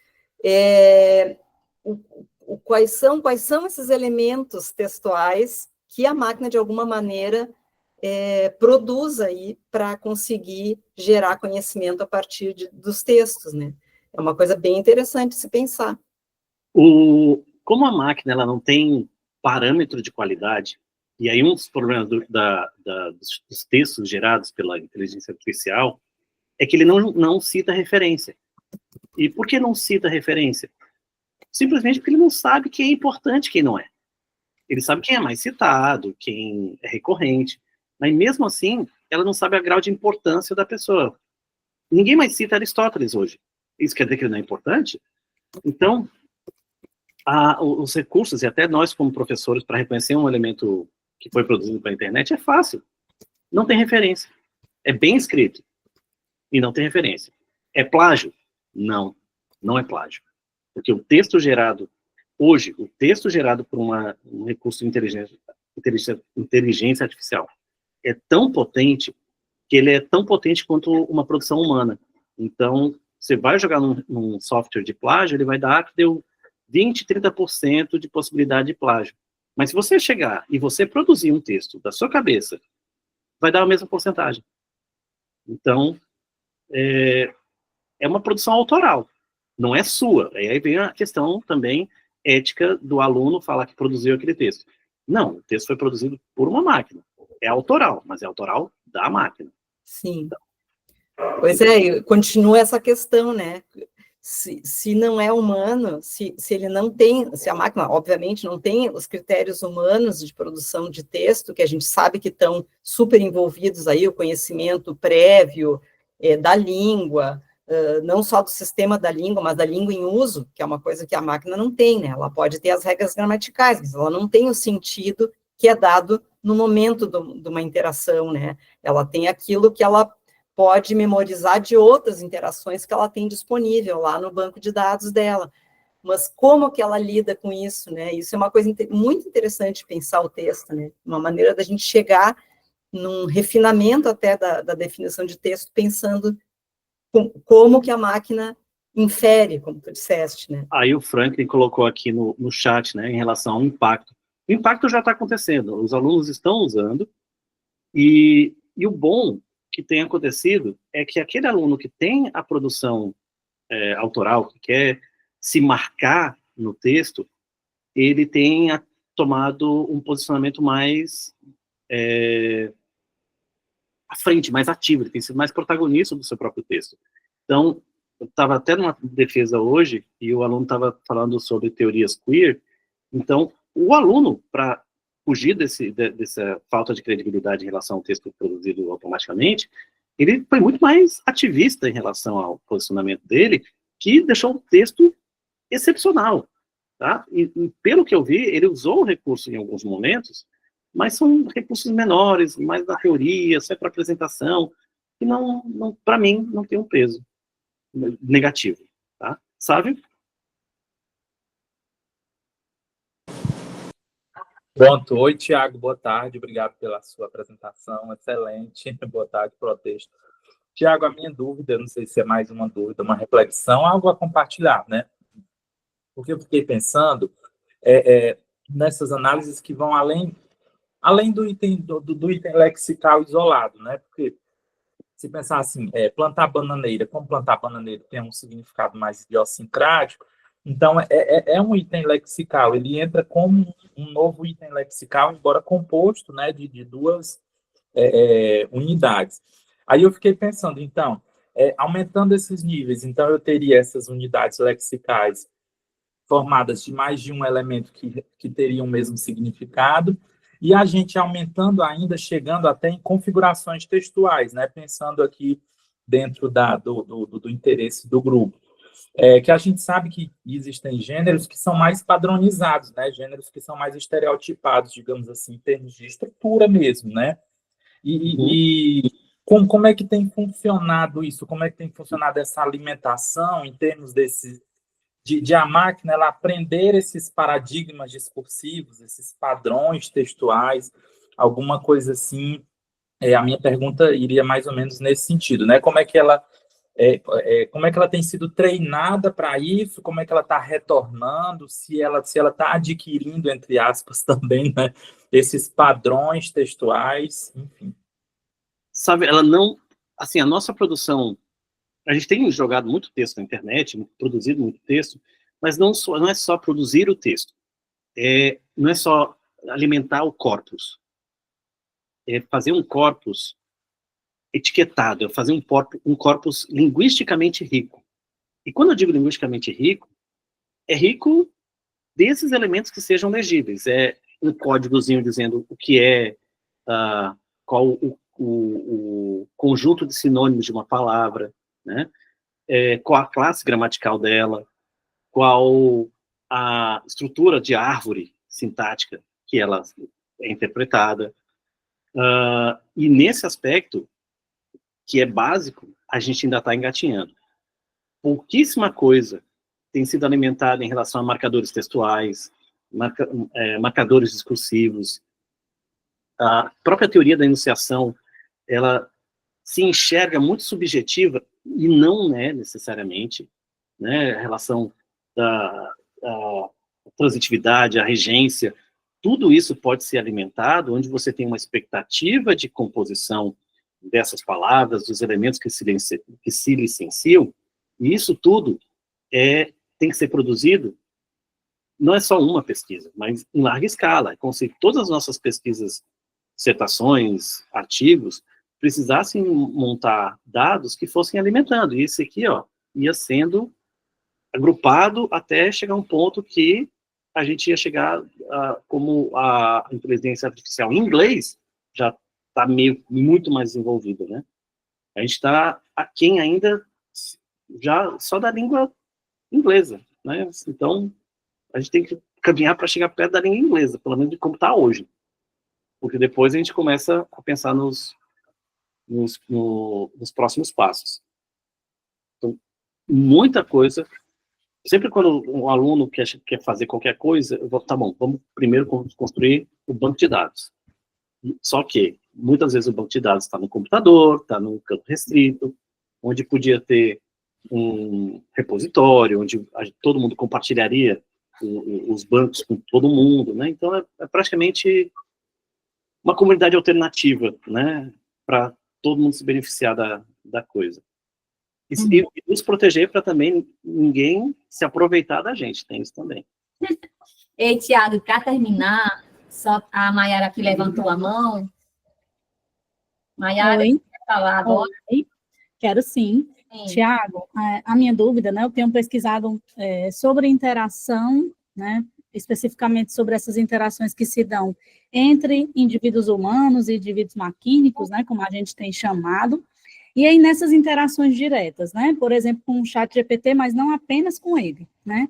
Quais são esses elementos textuais que a máquina, de alguma maneira, produz aí para conseguir gerar conhecimento a partir dos textos, né? É uma coisa bem interessante se pensar. Como a máquina ela não tem parâmetro de qualidade, e aí um dos problemas dos textos gerados pela inteligência artificial é que ele não cita referência. E por que não cita referência? Simplesmente porque ele não sabe quem é importante e quem não é. Ele sabe quem é mais citado, quem é recorrente, mas mesmo assim, ela não sabe o grau de importância da pessoa. Ninguém mais cita Aristóteles hoje. Isso quer dizer que ele não é importante? Então, os recursos, e até nós como professores, para reconhecer um elemento que foi produzido pela internet, é fácil. Não tem referência. É bem escrito e não tem referência. É plágio? Não, não é plágio. Porque o texto gerado, hoje, o texto gerado por um recurso de inteligência artificial é tão potente que ele é tão potente quanto uma produção humana. Então, você vai jogar num software de plágio, ele vai dar que deu 20%, 30% de possibilidade de plágio. Mas se você chegar e você produzir um texto da sua cabeça, vai dar a mesma porcentagem. Então, é uma produção autoral, não é sua. Aí vem a questão também ética do aluno falar que produziu aquele texto. Não, o texto foi produzido por uma máquina. É autoral, mas é autoral da máquina. Sim. Pois é, continua essa questão, né? Se não é humano, se ele não tem, se a máquina, obviamente, não tem os critérios humanos de produção de texto, que a gente sabe que estão super envolvidos aí, o conhecimento prévio da língua, não só do sistema da língua, mas da língua em uso, que é uma coisa que a máquina não tem, né? Ela pode ter as regras gramaticais, mas ela não tem o sentido que é dado no momento de uma interação, né? Ela tem aquilo que ela pode memorizar de outras interações que ela tem disponível lá no banco de dados dela. Mas como que ela lida com isso, né? Isso é uma coisa muito interessante, pensar o texto, né? Uma maneira da gente chegar num refinamento até da definição de texto, pensando como que a máquina infere, como tu disseste, né? Aí o Franklin colocou aqui no chat, né, em relação ao impacto. O impacto já está acontecendo, os alunos estão usando, e o bom que tem acontecido é que aquele aluno que tem a produção autoral, que quer se marcar no texto, ele tem tomado um posicionamento mais à frente, mais ativo, ele tem sido mais protagonista do seu próprio texto. Então, eu estava até numa defesa hoje, e o aluno estava falando sobre teorias queer, então, o aluno, para fugir dessa falta de credibilidade em relação ao texto produzido automaticamente, ele foi muito mais ativista em relação ao posicionamento dele, que deixou o texto excepcional, tá? E pelo que eu vi, ele usou o recurso em alguns momentos, mas são recursos menores, mais da teoria, só para apresentação, que não para mim, não tem um peso negativo, tá? Sabe? Pronto. Oi, Tiago, boa tarde, obrigado pela sua apresentação, excelente, boa tarde, protesto. Tiago, a minha dúvida, não sei se é mais uma dúvida, uma reflexão, algo a compartilhar, né? Porque eu fiquei pensando, nessas análises que vão além do item lexical isolado, né? Porque se pensar assim, plantar bananeira, como plantar bananeira tem um significado mais idiosincrático, então é um item lexical, ele entra como um novo item lexical, embora composto, né, de duas unidades. Aí eu fiquei pensando, então, aumentando esses níveis, então eu teria essas unidades lexicais formadas de mais de um elemento que teria o mesmo significado, e a gente aumentando ainda, chegando até em configurações textuais, né? Pensando aqui dentro do interesse do grupo. Que a gente sabe que existem gêneros que são mais padronizados, né? Gêneros que são mais estereotipados, digamos assim, em termos de estrutura mesmo, né? E como é que tem funcionado isso? Como é que tem funcionado essa alimentação em termos de a máquina ela aprender esses paradigmas discursivos, esses padrões textuais, alguma coisa assim? A minha pergunta iria mais ou menos nesse sentido, né? Como é que ela tem sido treinada para isso? Como é que ela está retornando? Se ela está adquirindo, entre aspas, também, né, esses padrões textuais, enfim. Sabe, ela não... Assim, a nossa produção... A gente tem jogado muito texto na internet, produzido muito texto, mas não é só produzir o texto. Não é só alimentar o corpus. É fazer um corpus etiquetado, é fazer um corpus linguisticamente rico. E quando eu digo linguisticamente rico, é rico desses elementos que sejam legíveis. É um códigozinho dizendo o que qual o conjunto de sinônimos de uma palavra, né? Qual a classe gramatical dela, qual a estrutura de árvore sintática que ela é interpretada. E nesse aspecto, que é básico, a gente ainda está engatinhando. Pouquíssima coisa tem sido alimentada em relação a marcadores textuais, marcadores discursivos. A própria teoria da enunciação, ela se enxerga muito subjetiva e não é necessariamente, né, a relação da transitividade, a regência, tudo isso pode ser alimentado onde você tem uma expectativa de composição dessas palavras, dos elementos que se licenciam, e isso tudo tem que ser produzido, não é só uma pesquisa, mas em larga escala, é como se todas as nossas pesquisas, dissertações, artigos, precisassem montar dados que fossem alimentando, e esse aqui, ia sendo agrupado até chegar a um ponto que a gente ia chegar, como a inteligência artificial em inglês já está muito mais desenvolvida, né? A gente está aquém ainda já só da língua inglesa, né? Então, a gente tem que caminhar para chegar perto da língua inglesa, pelo menos de como está hoje. Porque depois a gente começa a pensar nos próximos passos. Então, muita coisa. Sempre quando um aluno quer fazer qualquer coisa, eu vou, tá bom, vamos primeiro construir o banco de dados. Só que, muitas vezes o banco de dados está no computador, está no campo restrito, onde podia ter um repositório, onde todo mundo compartilharia os bancos com todo mundo, né? Então, é praticamente uma comunidade alternativa, né? Para todo mundo se beneficiar da coisa. E nos proteger para também ninguém se aproveitar da gente, tem isso também. Ei, Tiago, para terminar, só a Maiara aqui levantou a mão. Maiara, Oi. quer falar agora? Oi. Quero sim. Tiago, a minha dúvida, né, eu tenho pesquisado sobre interação, né, especificamente sobre essas interações que se dão entre indivíduos humanos e indivíduos maquínicos, né, como a gente tem chamado, e aí nessas interações diretas, né, por exemplo, com o ChatGPT, mas não apenas com ele, né,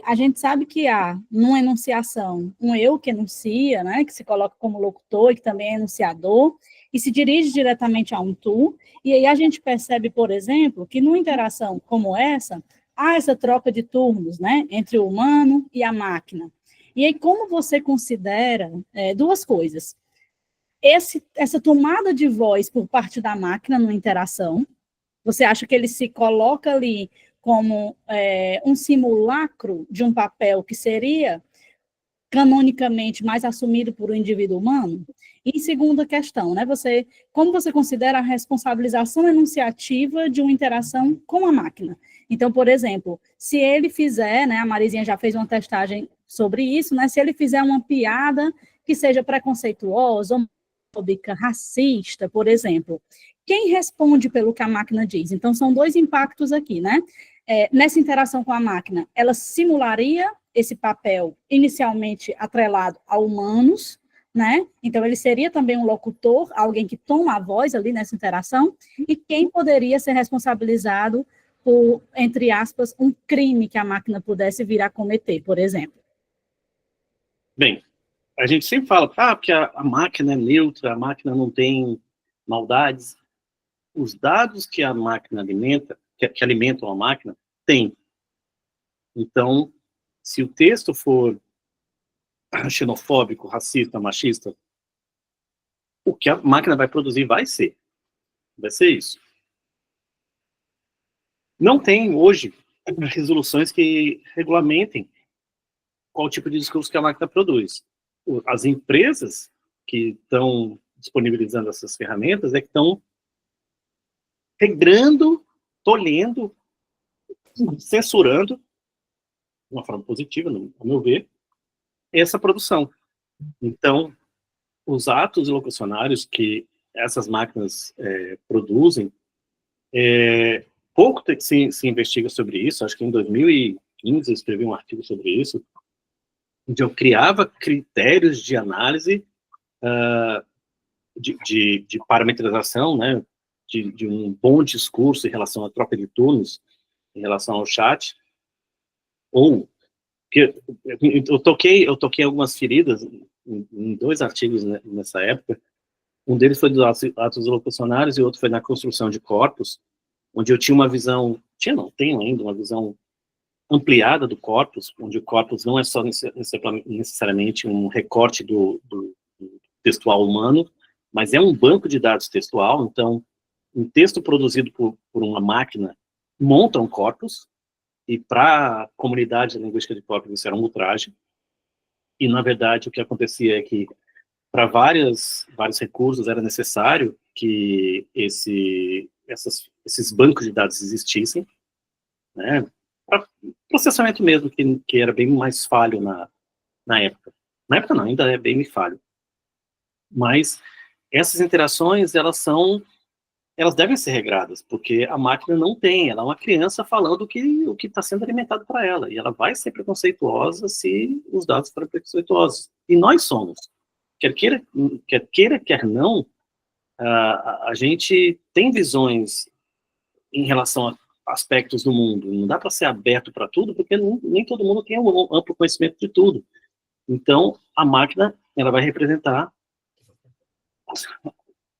a gente sabe que há, numa enunciação, um eu que enuncia, né, que se coloca como locutor e que também é enunciador, e se dirige diretamente a um tu, e aí a gente percebe, por exemplo, que numa interação como essa, há essa troca de turnos, né, entre o humano e a máquina. E aí como você considera duas coisas? Essa tomada de voz por parte da máquina numa interação, você acha que ele se coloca ali como um simulacro de um papel que seria canonicamente mais assumido por um indivíduo humano? E segunda questão, né? Como você considera a responsabilização enunciativa de uma interação com a máquina? Então, por exemplo, se ele fizer, né, a Marizinha já fez uma testagem sobre isso, né? Se ele fizer uma piada que seja preconceituosa, homofóbica, racista, por exemplo, quem responde pelo que a máquina diz? Então, são dois impactos aqui, né? Nessa interação com a máquina, ela simularia esse papel inicialmente atrelado a humanos, né? Então, ele seria também um locutor, alguém que toma a voz ali nessa interação, e quem poderia ser responsabilizado por, entre aspas, um crime que a máquina pudesse vir a cometer, por exemplo. Bem, a gente sempre fala, porque a máquina é neutra, a máquina não tem maldades. Os dados que a máquina alimenta, que alimentam a máquina, tem. Então, se o texto for xenofóbico, racista, machista, o que a máquina vai produzir vai ser isso. Não tem hoje resoluções que regulamentem qual tipo de discurso que a máquina produz. As empresas que estão disponibilizando essas ferramentas que estão regrando, tolhendo, censurando, de uma forma positiva, ao meu ver, essa produção. Então, os atos locucionários que essas máquinas produzem, pouco se investiga sobre isso. Acho que em 2015 eu escrevi um artigo sobre isso, onde eu criava critérios de análise de parametrização, né, de um bom discurso em relação à troca de turnos, em relação ao chat, ou que eu toquei algumas feridas em dois artigos, né, nessa época. Um deles foi dos atos locucionários e outro foi na construção de corpos, onde eu tinha uma visão, tenho ainda uma visão ampliada do corpus, onde o corpus não é só necessariamente um recorte do textual humano, mas é um banco de dados textual. Então, um texto produzido por uma máquina monta um corpus, e para a comunidade linguística de corpus isso era um ultraje, e na verdade o que acontecia é que para vários recursos era necessário que esses bancos de dados existissem, né, para processamento mesmo, que era bem mais falho na época. Na época não, ainda é bem falho. Mas essas interações, elas devem ser regradas, porque a máquina não tem, ela é uma criança falando o que está sendo alimentado para ela, e ela vai ser preconceituosa se os dados forem preconceituosos. E nós somos. Quer queira, quer não, a gente tem visões em relação a aspectos do mundo. Não dá para ser aberto para tudo, porque nem todo mundo tem um amplo conhecimento de tudo. Então, a máquina, ela vai representar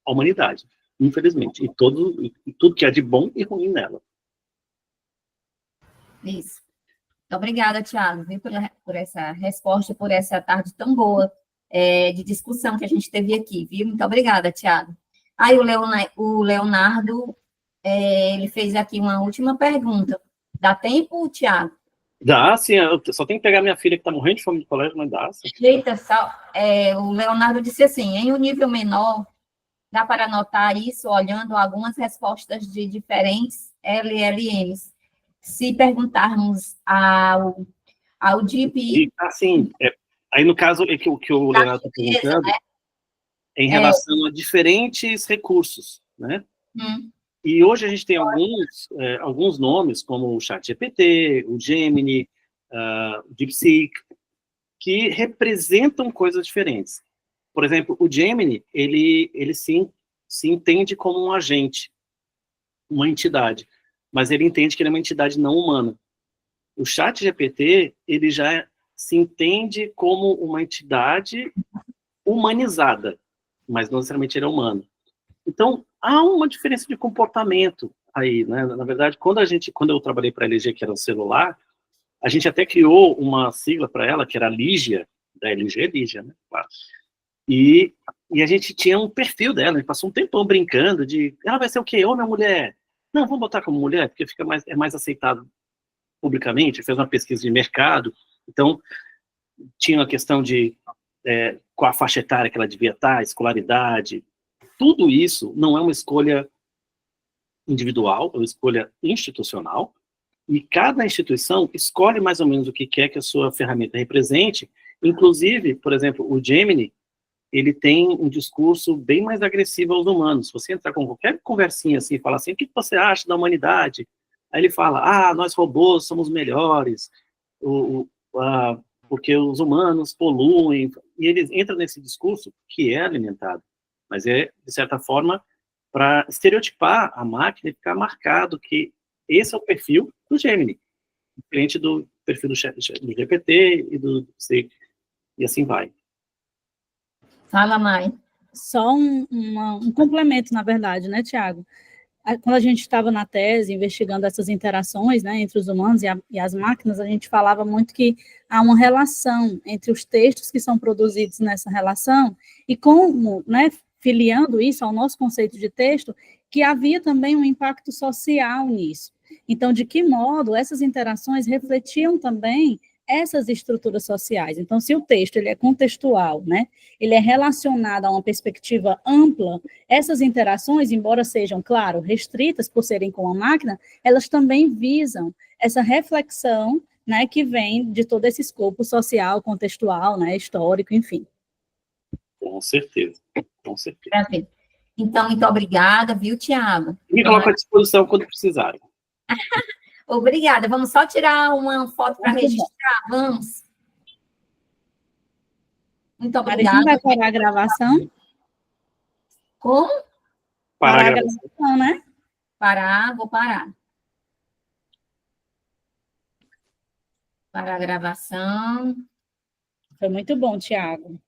a humanidade, infelizmente, e tudo que é de bom e ruim nela. Isso. Muito obrigada, Thiago, viu, por essa resposta, por essa tarde tão boa de discussão que a gente teve aqui, viu? Muito obrigada, Thiago. Aí o Leonardo, ele fez aqui uma última pergunta. Dá tempo, Thiago? Dá, sim. Eu só tenho que pegar minha filha que está morrendo de fome de colégio, mas dá. Sim. Eita, o Leonardo disse assim, em um nível menor, dá para notar isso olhando algumas respostas de diferentes LLMs. Se perguntarmos ao DeepI... Assim, aí no caso, o que o Leonardo está perguntando, né, em relação a diferentes recursos, né? E hoje a gente tem alguns nomes, como o ChatGPT, o Gemini, o DeepSeek, que representam coisas diferentes. Por exemplo, o Gemini, ele se entende como um agente, uma entidade, mas ele entende que ele é uma entidade não humana. O ChatGPT, ele já se entende como uma entidade humanizada, mas não necessariamente ele é humano. Então, há uma diferença de comportamento aí, né? Na verdade, quando eu trabalhei para a LG, que era um celular, a gente até criou uma sigla para ela, que era Lígia, da LG, Lígia, né? Claro. E a gente tinha um perfil dela, a gente passou um tempão brincando de, ela vai ser o quê? Homem ou mulher? Não, vamos botar como mulher, porque é mais aceitado publicamente, fez uma pesquisa de mercado. Então, tinha a questão de qual a faixa etária que ela devia estar, escolaridade. Tudo isso não é uma escolha individual, é uma escolha institucional, e cada instituição escolhe mais ou menos o que quer que a sua ferramenta represente. Inclusive, por exemplo, o Gemini, ele tem um discurso bem mais agressivo aos humanos. Se você entrar com qualquer conversinha assim, e falar assim, o que você acha da humanidade? Aí ele fala, nós robôs somos melhores, porque os humanos poluem, e ele entra nesse discurso que é alimentado, mas é, de certa forma, para estereotipar a máquina e ficar marcado que esse é o perfil do Gemini, diferente do perfil do GPT e do e assim vai. Fala, Mai. Só um complemento, na verdade, né, Tiago? Quando a gente estava na tese, investigando essas interações, né, entre os humanos e as máquinas, a gente falava muito que há uma relação entre os textos que são produzidos nessa relação e como, né, filiando isso ao nosso conceito de texto, que havia também um impacto social nisso. Então, de que modo essas interações refletiam também essas estruturas sociais? Então, se o texto ele é contextual, né, ele é relacionado a uma perspectiva ampla, essas interações, embora sejam, claro, restritas por serem com a máquina, elas também visam essa reflexão, né, que vem de todo esse escopo social, contextual, né, histórico, enfim. Com certeza, com certeza. Perfeito. Então, muito obrigada, viu, Tiago? Me coloco à disposição quando precisarem. Obrigada. Vamos só tirar uma foto para registrar, vamos? Muito obrigada. Marizinha vai parar a gravação? Como? Parar a gravação, né? Parar, vou parar. Parar a gravação. Foi muito bom, Tiago.